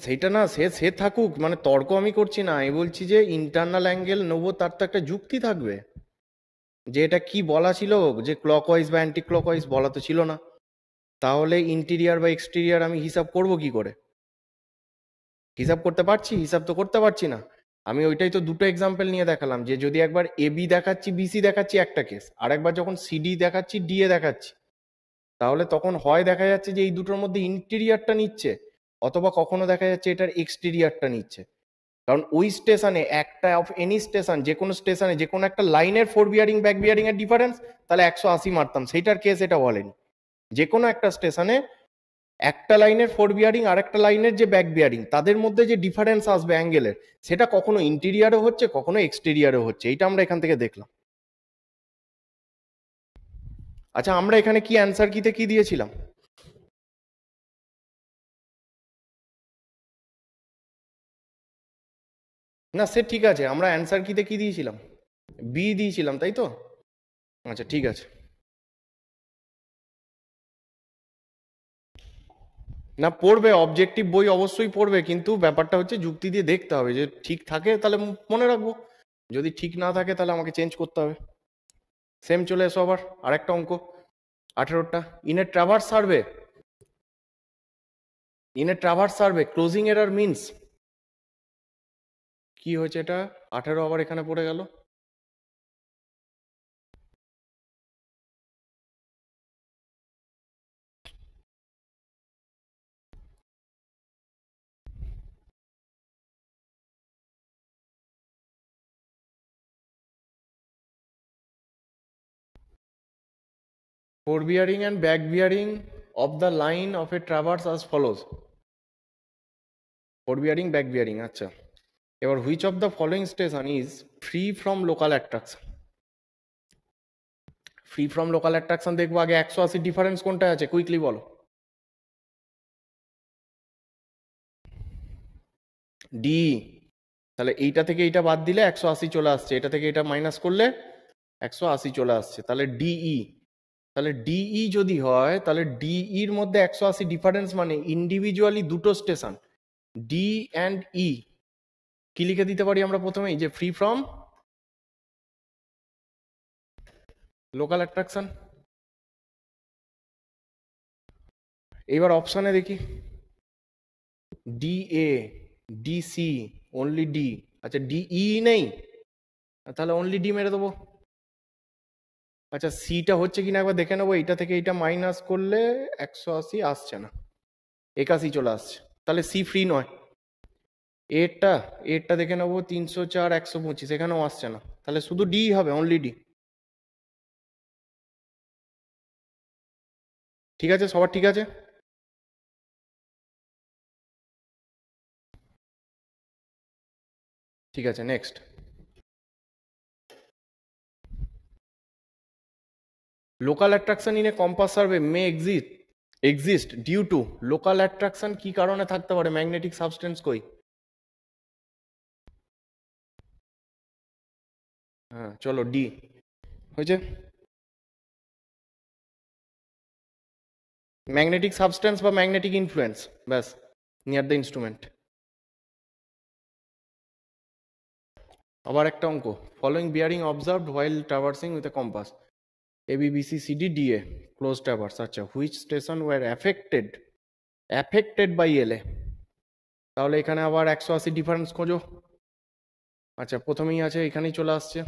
সেইটা না, সে সে থাকুক, মানে তর্ক আমি করছি না, আমি বলছি যে ইন্টারনাল অ্যাঙ্গেল নেবো তার তো একটা যুক্তি থাকবে, যে এটা কি বলা ছিল, যে ক্লকওয়াইজ বা অ্যান্টি ক্লকওয়াইজ বলা তো ছিল না। তাহলে ইন্টেরিয়ার বা এক্সটেরিয়ার আমি হিসাব করব কি করে? হিসাব করতে পারছি? হিসাব তো করতে পারছি না। আমি ওইটাই তো দুটো এক্সাম্পল নিয়ে দেখালাম, যে যদি একবার এবি দেখাচ্ছি বিসি দেখাচ্ছি একটা কেস, আর একবার যখন সিডি দেখাচ্ছি ডিএ দেখাচ্ছি, তাহলে তখন হয় দেখা যাচ্ছে যে এই দুটোর মধ্যে ইন্টেরিয়ারটা নিচ্ছে, অথবা কখনো দেখা যাচ্ছে এটার এক্সটেরিয়ারটা নিচ্ছে। কারণ ওই স্টেশনে একটা অফ এনি স্টেশন, যে কোনো স্টেশনে যে কোনো একটা লাইনের ফোর বিয়ারিং ব্যাক বিয়ারিং এর ডিফারেন্স, তাহলে 180 মারতাম, সেইটার কেস এটা বলেনি। যে কোনো একটা স্টেশনে একটা লাইনের ফোর বিয়ারিং আর একটা লাইনের যে ব্যাক বিয়ারিং, তাদের মধ্যে যে ডিফারেন্স আসবে অ্যাঙ্গেলের, সেটা কখনো ইন্টেরিয়ারও হচ্ছে কখনো এক্সটেরিয়ারও হচ্ছে, এইটা আমরা এখান থেকে দেখলাম। আচ্ছা, আমরা এখানে কি অ্যান্সার কিতে কি দিয়েছিলাম? না সে ঠিক আছে, আমরা অ্যান্সার কিতে কি দিয়েছিলাম? বি দিয়েছিলাম, তাই তো? আচ্ছা ঠিক আছে। না পড়বে, অবজেক্টিভ বই অবশ্যই পড়বে, কিন্তু ব্যাপারটা হচ্ছে যুক্তি দিয়ে দেখতে হবে, যে ঠিক থাকে তাহলে মনে রাখবো, যদি ঠিক না থাকে তাহলে আমাকে চেঞ্জ করতে হবে। সেম চলে এসো আবার আরেকটা অঙ্ক, 18টা। In a traverse survey, in a traverse survey closing error means কি হয়েছে? এটা 18 আবার এখানে পড়ে গেল। Fore bearing and back bearing of the line of a traverse as follows. Fore bearing back bearing, আচ্ছা। এবার which of the following station is free from local attraction? Free from local attraction দেখবো আগে, 180 difference কোনটা আছে quickly বলো। D. তাহলে এইটা থেকে এইটা বাদ দিলে 180 চলে আসছে, এটা থেকে এটা মাইনাস করলে 180 চলে আসছে, তাহলে ডিই। তাহলে ডিই যদি হয়, তাহলে ডিইর মধ্যে 180 ডিফারেন্স, মানে ইন্ডিভিজুয়ালি দুটো স্টেশন ডি অ্যান্ড ই। কি লিখে দিতে পারি আমরা প্রথমেই, যে ফ্রি ফ্রম লোকাল অ্যাট্রাকশন। এবার অপশানে দেখি, D A, D C, only D. আচ্ছা ডিই নেই, তাহলে অনলি ডি মেরে দেবো। আচ্ছা সিটা হচ্ছে কিনা একবার দেখে নেবো, এইটা থেকে এইটা মাইনাস করলে 180 আসছে না, 81 চলে আসছে, তাহলে সি ফ্রি নয়। এরটা, এরটা দেখে নেবো, 304 125, এখানেও আসছে না, তাহলে শুধু ডি হবে, অনলি ডি। ঠিক আছে, সবার ঠিক আছে? ঠিক আছে, next. Local attraction in a compass survey may exist due to. Local attraction কি কারণে থাকতে পারে? ম্যাগনেটিক সাবস্টেন্স কই? হ্যাঁ চলো ডি হয়েছে। ম্যাগনেটিক সাবস্টেন্স বা ম্যাগনেটিক ইনফ্লুয়েন্স, ব্যাস, নিয়ার দ্য ইনস্ট্রুমেন্ট। আবার একটা অঙ্ক, following bearing observed while traversing with a compass A B B C C D D A close traverse. আচ্ছা, which station were affected by L A. তাহলে এখানে আবার 180 difference খোঁজো। আচ্ছা, প্রথমেই আছে, এখানেই চলে আসছে।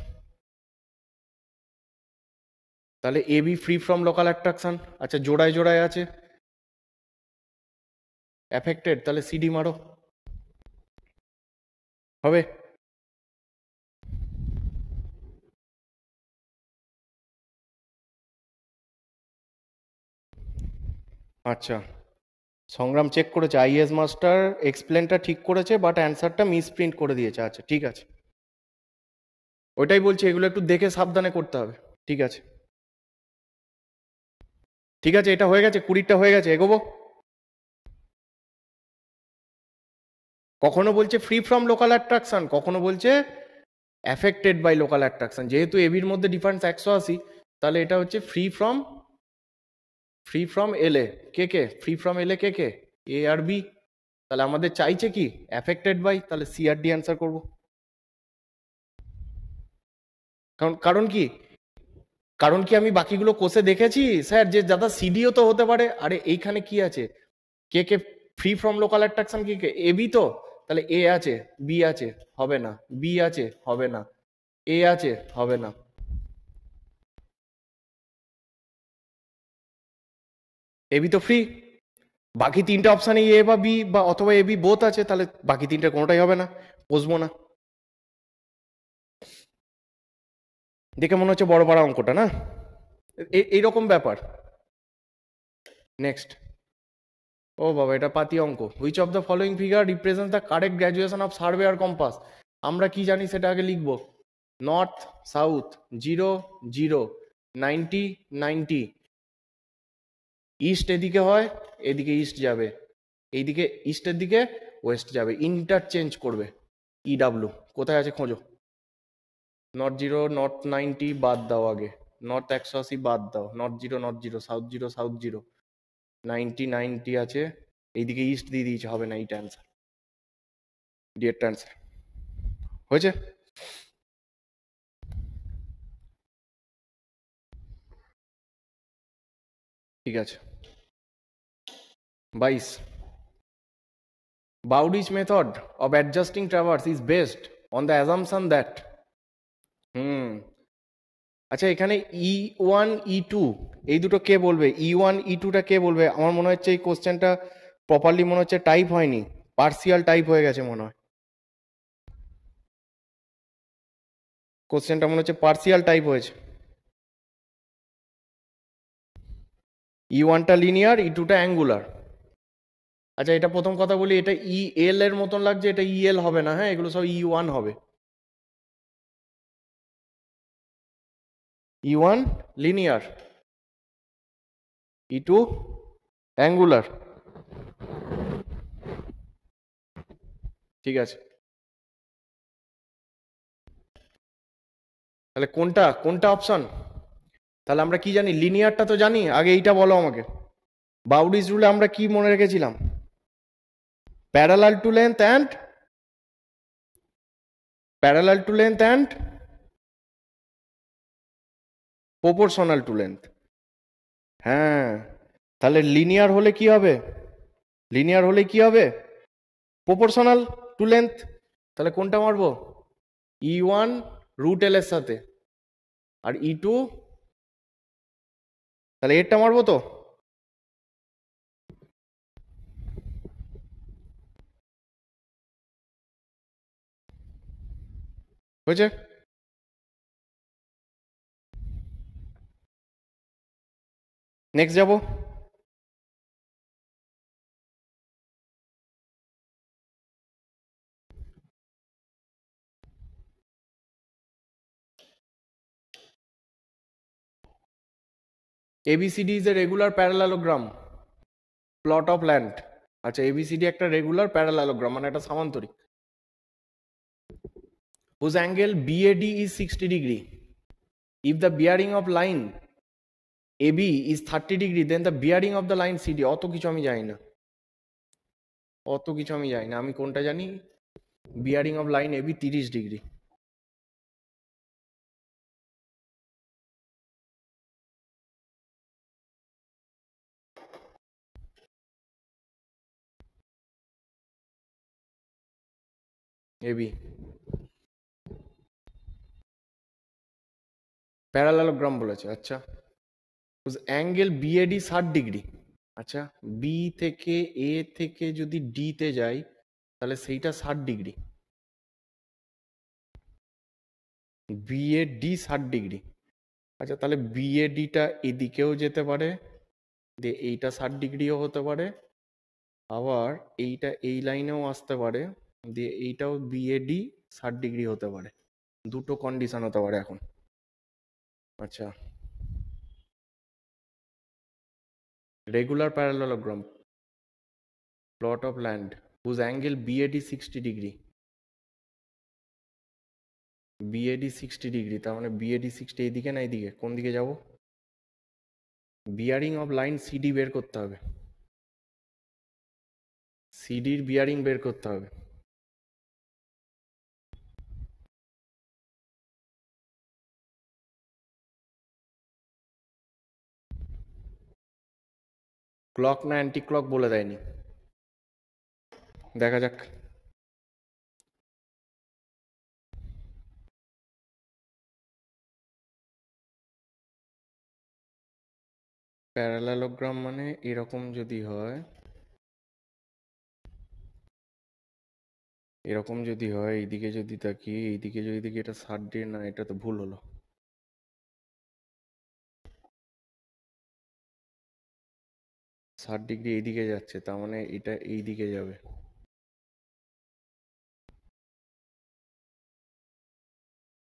তাহলে A B free from local attraction. আচ্ছা, জোড়ায় জোড়ায় আছে অ্যাফেক্টেড, তাহলে সিডি মারো, হবে। আচ্ছা, সংগ্রাম চেক করেছে, আইএস মাস্টার এক্সপ্লেনটা ঠিক করেছে বাট অ্যান্সারটা মিসপ্রিন্ট করে দিয়েছে। আচ্ছা ঠিক আছে, ওইটাই বলছি, এগুলো একটু দেখে সাবধানে করতে হবে। ঠিক আছে ঠিক আছে, এটা হয়ে গেছে, 20টা হয়ে গেছে, এগোবো। কখনো বলছে ফ্রি ফ্রম লোকাল অ্যাট্রাকশন, কখনো বলছে অ্যাফেক্টেড বাই লোকাল অ্যাট্রাকশন। যেহেতু এবির মধ্যে ডিফারেন্স 180, তাহলে এটা হচ্ছে ফ্রি ফ্রম এল এ। কে ফ্রি ফ্রম এল এ, কে এ আর বি। তাহলে আমাদের চাইছে কি অ্যাফেক্টেড বাই, তাহলে সি আর ডি অ্যান্সার করবো। কারণ কি, কারণ কি আমি বাকিগুলো কোষে দেখেছি স্যার যে দাদা সিডিও তো হতে পারে। আরে এইখানে কি আছে, কে ফ্রি ফ্রম লোকাল অ্যাট্রাকশন, কে এ বি তো, তাহলে এ আছে, বি আছে, হবে না, বি আছে, হবে না, এ আছে, হবে না। এ বি তো ফ্রি, বাকি তিনটা অপশানে এ বা বি বা অথবা এ বি বোথ আছে, তাহলে বাকি তিনটা কোনোটাই হবে না, বসবো না। দেখে মনে হচ্ছে বড় বড় অঙ্কটা না, এইরকম ব্যাপার। নেক্সট, ও বাবা, এটা পাতি অঙ্ক। Which of the following figure represent the correct graduation of surveyor compass. আমরা কি জানি সেটা আগে লিখবো। নর্থ সাউথ 0 0, 90 90, ইস্ট এদিকে হয়, এদিকে ইস্ট যাবে, এইদিকে ইস্টের দিকে ওয়েস্ট যাবে, ইন্টারচেঞ্জ করবে। ইডাব্লিউ কোথায় আছে খোঁজো। নর্থ 0 নর্থ 90 বাদ দাও, আগে নর্থ 180 বাদ দাও, নর্থ 0 সাউথ 0 90 90 আছে, এইদিকে ইস্ট দিয়ে দিয়েছে, হবে না, এইটা অ্যান্সার, ডিএরটা অ্যান্সার হয়েছে। ঠিক আছে, 22, Bowditch method of adjusting traverse is based on the assumption that আচ্ছা, এখানে E1 E2 এই দুটো কে বলবে, E1 E2টা কে বলবে। আমার মনে হচ্ছে এই কোশ্চেনটা প্রপারলি মনে হচ্ছে টাইপ হয়নি, পার্সিয়াল টাইপ হয়ে গেছে মনে হয়। কোশ্চেনটা মনে হচ্ছে পার্সিয়াল টাইপ হয়েছে। E1টা লিনিয়ার, E2টা অ্যাঙ্গুলার। আচ্ছা, এটা প্রথম কথা বলি, এটা EL এর মতন লাগছে, এটা EL হবে না, হ্যাঁ এগুলো সব E1 হবে। E1 linear, E2 angular. ঠিক আছে, তাহলে কোনটা কোনটা অপশন। তাহলে আমরা কি জানি, লিনিয়ারটা তো জানি, আগে এইটা বলো আমাকে। বাউডিস রুলে আমরা কি মনে রেখেছিলাম, parallel to length and proportional to length. হ্যাঁ, তাহলে লিনিয়ার হলে কি হবে, লিনিয়ার হলে কি হবে, প্রপোর্শনাল টু লেন্থ। তাহলে কোনটা মারবো, E1 রুট এল এর সাথে, আর E2, তাহলে এরটা মারবো তো। হয়েছে, নেক্সট যাবো। ABCD is a regular parallelogram plot of land। আচ্ছা, ABCD একটা রেগুলার প্যারালালোগ্রাম, মানে একটা সামান্তরিক। whose angle BAD is 60 degree. If the bearing of line AB is 30 degree, then the bearing of the line CD. অত কিছু আমি জানি না, অত কিছু আমি জানি না। আমি কোনটা জানি, bearing of line AB 30 degree. AB প্যারালালোগ্রাম বলেছে, আচ্ছা। অ্যাঙ্গেল BAD 60 ডিগ্রি, আচ্ছা। বি থেকে এ থেকে যদি ডি তে যাই তাহলে সেইটা 60 ডিগ্রি, BAD 60 ডিগ্রি। আচ্ছা, তাহলে BADটা এদিকেও যেতে পারে, দিয়ে এইটা 60 ডিগ্রিও হতে পারে, আবার এইটা এই লাইনেও আসতে পারে, দিয়ে এইটাও BAD 60 ডিগ্রি হতে পারে। দুটো কন্ডিশন হতে পারে এখন। আচ্ছা, regular parallelogram, plot of land whose angle BAD 60 degree, BAD 60 degree, তার মানে BAD 60 এইদিকে না এইদিকে, কোন দিকে যাব? বিয়ারিং অফ লাইন সিডি বের করতে হবে, সিডির বিয়ারিং বের করতে হবে। ক্লক না অ্যান্টি ক্লক বলে দেয়নি, দেখা যাক। প্যারালেলোগ্রাম মানে এরকম যদি হয়, এরকম যদি হয়, এইদিকে যদি তাকি, এইদিকে যদি দেখি এটা 60 ডিগ্রি, না এটা তো ভুল হলো, 60 ডিগ্রি এইদিকে যাচ্ছে, তার মানে এটা এইদিকে যাবে।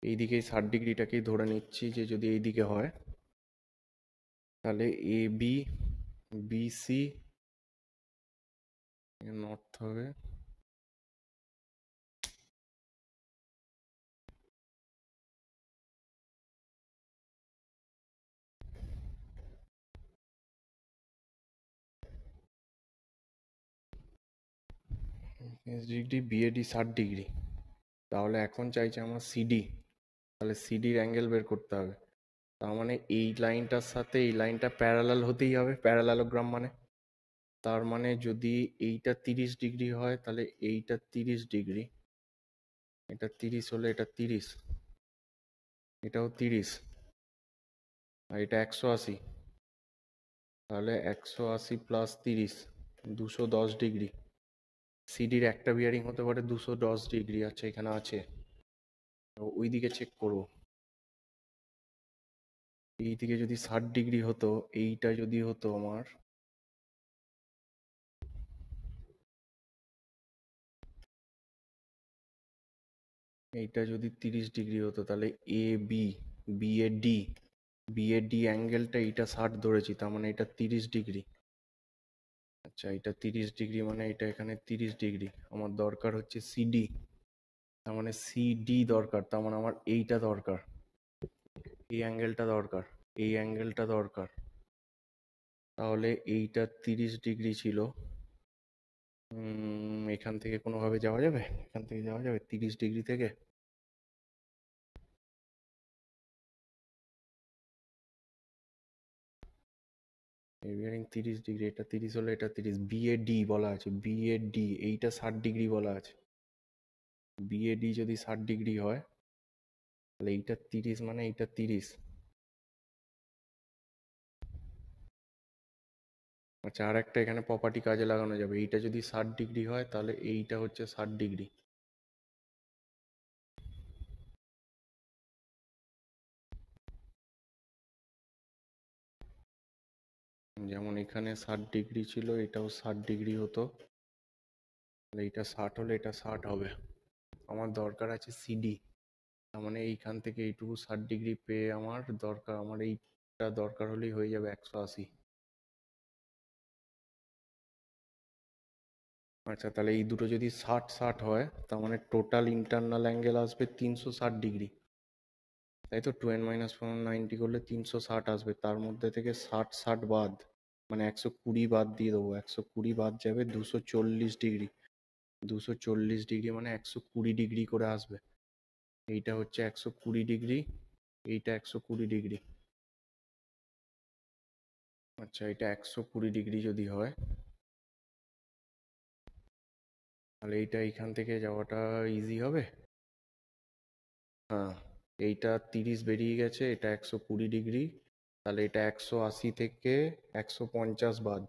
এইদিকে 60 ডিগ্রিটাকেই ধরে নিচ্ছি যে যদি এইদিকে হয়, তাহলে AB BC নর্থ হবে, ডিগ্রি, BAD 60 ডিগ্রি। তাহলে এখন চাইছে আমার সিডি, তাহলে সিডির অ্যাঙ্গেল বের করতে হবে। তার মানে এই লাইনটার সাথে এই লাইনটা প্যারালাল হতেই হবে, প্যারালালোগ্রাম মানে। তার মানে যদি এইটা 30 ডিগ্রি হয় তাহলে এইটা 30 ডিগ্রি, এটা 30 হলে এটা 30, এটাও 30, আর এটা 180, তাহলে 180 প্লাস 30 210 ডিগ্রি। সিডির একটা বিয়ারিং হতে পারে 210 ডিগ্রি, আচ্ছা এখানে আছে, ওইদিকে চেক করবো। এইদিকে যদি 60 ডিগ্রি হতো, এইটা যদি হতো আমার, এইটা যদি 30 ডিগ্রি হতো তাহলে AB BAD BAD অ্যাঙ্গেলটা এইটা 60 ধরেছি, তার মানে এটা 30 ডিগ্রি। আচ্ছা, এটা 30 ডিগ্রি মানে এটা এখানে 30 ডিগ্রি। আমার দরকার হচ্ছে সিডি, তার মানে সিডি দরকার, তার মানে আমার এইটা দরকার, এই অ্যাঙ্গেলটা দরকার, এই অ্যাঙ্গেলটা দরকার। তাহলে এইটা 30 ডিগ্রি ছিল, এখান থেকে কোনোভাবে যাওয়া যাবে, এখান থেকে যাওয়া যাবে 30 ডিগ্রি থেকে? এই বিয়ারিং 30 ডিগ্রি, এটা 30 হলে এটা 30, BAD বলা আছে, BAD এইটা 60 ডিগ্রি বলা আছে, BAD যদি 60 ডিগ্রি হয় তাহলে এইটা 30 মানে এইটা 30। আচ্ছা, আর একটা এখানে প্রপার্টি কাজে লাগানো যাবে, এইটা যদি 60 ডিগ্রি হয় তাহলে এইটা হচ্ছে 60 ডিগ্রি। যেমন এখানে 60 ডিগ্রি ছিল, এটাও 60 ডিগ্রি হতো, তাহলে এইটা 60 হলে এটা 60 হবে। আমার দরকার আছে সিডি, তার মানে এইখান থেকে এইটুকু 60 ডিগ্রি পেয়ে আমার দরকার, আমার এইটা দরকার হলেই হয়ে যাবে 180। আচ্ছা, তাহলে এই দুটো যদি 60-60 হয়, তার মানে টোটাল ইন্টারনাল অ্যাঙ্গেল আসবে 360 ডিগ্রি, তাই তো? 2n-1 90 করলে 360 আসবে, তার মধ্যে থেকে 60-60 বাদ, মানে 120 বাদ দিয়ে দেবো। 120 বাদ যাবে 240 ডিগ্রি। 240 ডিগ্রি মানে 120 ডিগ্রি করে আসবে। এইটা হচ্ছে 120 ডিগ্রি, এইটা 120 ডিগ্রি। আচ্ছা, এটা 120 ডিগ্রি যদি হয়, তাহলে এইটা এইখান থেকে যাওয়াটা ইজি হবে। হ্যাঁ, এইটা 30 বেরিয়ে গেছে, এটা 120 ডিগ্রি, তাহলে এটা 180 থেকে 150 বাদ,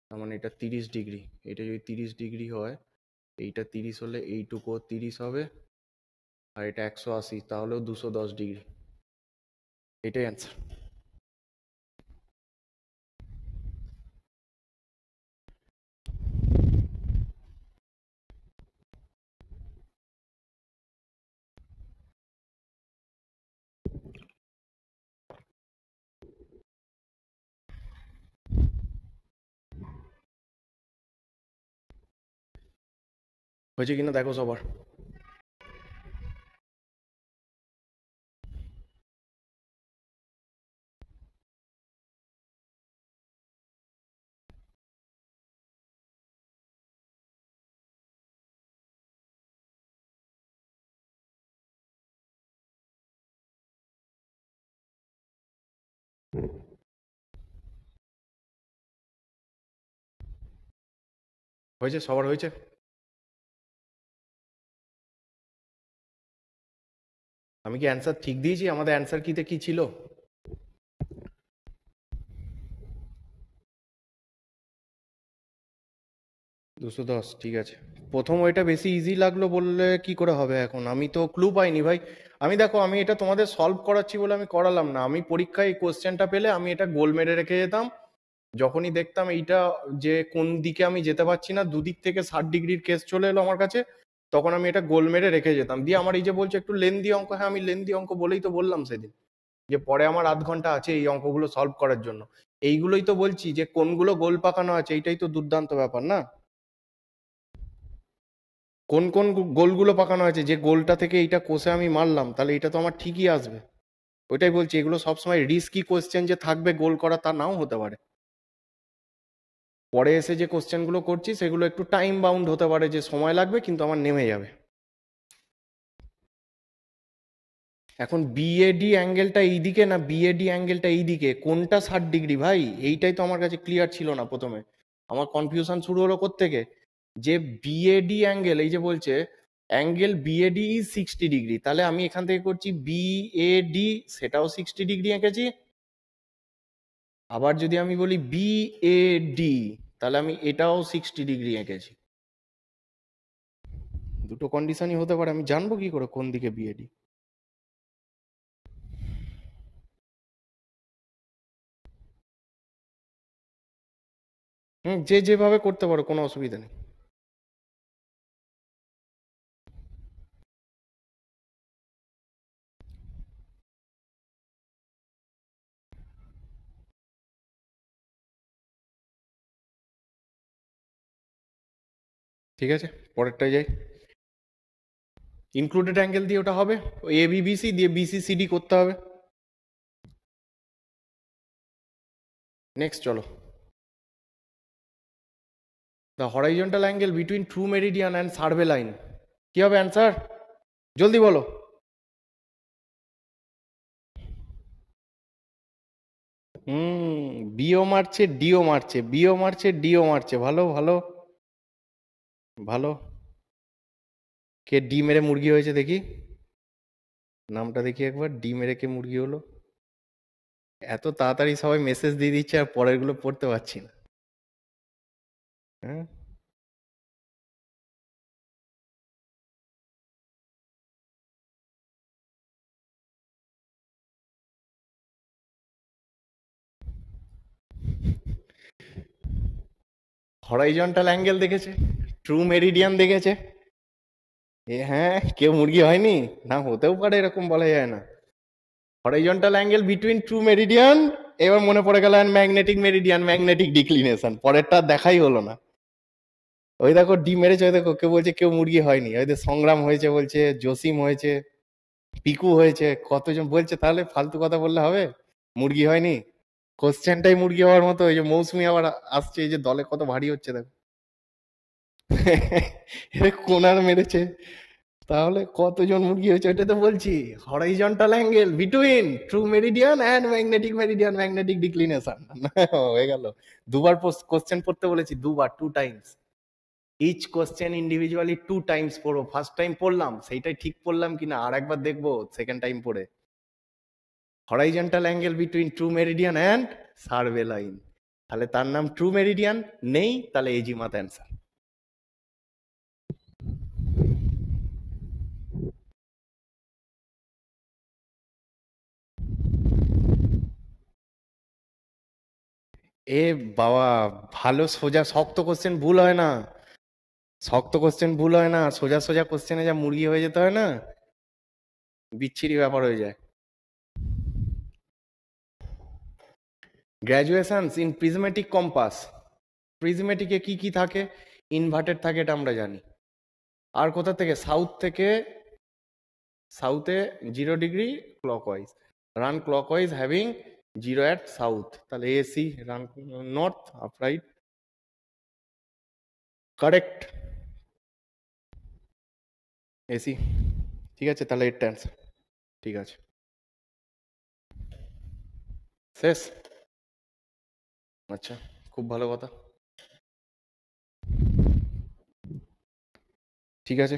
তার মানে এটা 30 ডিগ্রি। এটা যদি 30 ডিগ্রি হয়, এইটা 30 হলে এইটুকুও 30 হবে, আর এটা 180, তাহলেও 210 ডিগ্রি। এটাই অ্যান্সার। হয়েছে কিনা দেখো সবার? হয়েছে? সবার হয়েছে? আমি কি অ্যান্সার ঠিক দিয়েছি? আমাদের অ্যান্সার কিতে কি ছিল? 210, ঠিক আছে। প্রথম ওইটা বেশি ইজি লাগলো বললে কি করে হবে? এখন আমি তো ক্লু পাইনি ভাই। আমি দেখো, আমি এটা তোমাদের সলভ করাচ্ছি বলে আমি করালাম না। আমি পরীক্ষায় এই কোশ্চেনটা পেলে আমি এটা গোল মেরে রেখে যেতাম। যখনই দেখতাম এইটা যে কোন দিকে আমি যেতে পারছি না, দুদিক থেকে 60 ডিগ্রির কেস চলে এলো আমার কাছে, তখন আমি এটা গোল মেরে রেখে যেতাম। দিয়ে আমার এই যে বলছে একটু লেন্দি অঙ্ক, হ্যাঁ আমি লেন্দি অঙ্ক বলেই তো বললাম সেদিন যে পরে আমার আধ ঘন্টা আছে এই অঙ্কগুলো সলভ করার জন্য। এইগুলোই তো বলছি যে কোনগুলো গোল পাকানো আছে, এইটাই তো দুর্দান্ত ব্যাপার না? কোন কোন গোলগুলো পাকানো আছে, যে গোলটা থেকে এইটা কষে আমি মারলাম, তাহলে এটা তো আমার ঠিকই আসবে। ওইটাই বলছি, এগুলো সবসময় রিস্কি কোশ্চেন যে থাকবে গোল করা, তা নাও হতে পারে। পরে এসে যে কোশ্চেনগুলো করছি সেগুলো একটু টাইম বাউন্ড হতে পারে, যে সময় লাগবে কিন্তু আমার নেমে যাবে। এখন বিএডি অ্যাঙ্গেলটা এইদিকে না বিএডি অ্যাঙ্গেলটা এইদিকে, কোনটা 60 ডিগ্রি ভাই? এইটাই তো আমার কাছে ক্লিয়ার ছিল না প্রথমে। আমার কনফিউশন শুরু হলো কোত্থেকে, যে বিএডি অ্যাঙ্গেল, এই যে বলছে অ্যাঙ্গেল বিএডি ইজ 60 ডিগ্রি, তাহলে আমি এখান থেকে করছি বিএডি, সেটাও 60 ডিগ্রি এঁকেছি। আবার যদি আমি বলি বিএডি, তাহলে আমি এটাও 60 ডিগ্রি এঁকেছি। দুটো কন্ডিশনই হতে পারে, আমি জানবো কি করে কোন দিকে বিএডি? হুম, যে যেভাবে করতে পারো, কোনো অসুবিধা নেই। ঠিক আছে, পরেরটায় যাই। ইনক্লুডেড অ্যাঙ্গেল দিয়ে ওটা হবে, এ বি বি সি দিয়ে বিসি সিডি করতে হবে। নেক্সট চলো। The horizontal angle between true meridian and survey line. কি হবে অ্যান্সার? জলদি বলো। হুম, বিও মারছে ডিও মারছে, বিও মারছে ডিও মারছে, ভালো ভালো ভালো। কে ডি মেরে মুরগি হয়েছে দেখি? নামটা দেখি একবার, ডি মেরে কে মুরগি হলো? এত তাড়াতাড়ি সবাই মেসেজ দিয়ে দিচ্ছে আর পরের গুলো পড়তে পারছি না। হ্যাঁ, হরাইজন্টাল অ্যাঙ্গেল দেখেছে, ট্রু মেরিডিয়ান দেখেছে। এ হ্যাঁ, কেউ মুরগি হয়নি? না, হতেও পারে, এরকম বলা যায় না। Horizontal angle between true meridian, এবার মনে পড়ে গেল ম্যাগনেটিক মেরিডিয়ান, ম্যাগনেটিক ডিক্লিনেশন, পরেরটা দেখাই হলো না। ওই দেখো ডিম মেরেছে, ওই দেখো কেউ বলছে কেউ মুরগি হয়নি, ওই যে সংগ্রাম হয়েছে বলছে, জসিম হয়েছে, পিকু হয়েছে, কতজন বলছে, তাহলে ফালতু কথা বললে হবে? মুরগি হয়নি, কোশ্চেনটাই মুরগি হওয়ার মতো। এই যে মৌসুমী আবার আসছে, এই যে দলে কত ভারী হচ্ছে দেখো। এ কোনার মেরেছে, তাহলে কতজন মুরগি হয়েছে ওইটা তো বলছি। Horizontal angle between true meridian and magnetic meridian, magnetic declination. হয়ে গেল। দুবার কোশ্চেন পড়তে বলেছি, দুবার, 2 times. Each question individually 2 times পড়বো। ফার্স্ট টাইম পড়লাম সেইটাই ঠিক পড়লাম কিনা আর একবার দেখবো সেকেন্ড টাইম পড়ে। Horizontal angle between true meridian and survey line, তাহলে তার নাম ট্রু মেরিডিয়ান। নেই, তাহলে এজিমাত অ্যান্সার। এ বাবা, ভালো সোজা শক্ত কোশ্চেন ভুল হয় না, শক্ত কোশ্চেন ভুল হয় না, সোজা সোজা কোশ্চেনে যা মুরগি হয়ে যেতে হয় না, বিচ্ছিরি ব্যাপার হয়ে যায়। গ্র্যাজুয়েশনস ইন প্রিজমেটিক কম্পাস, প্রিজমেটিকে কি কি থাকে? ইনভার্টেড থাকে, এটা আমরা জানি। আর কোথা থেকে? সাউথ থেকে, সাউথে 0 degree clockwise, run clockwise having 0 at south, তাহলে AC run north upright, correct, AC. ঠিক আছে, তাহলে এর অ্যান্সার ঠিক আছে। শেষ? আচ্ছা, খুব ভালো কথা, ঠিক আছে।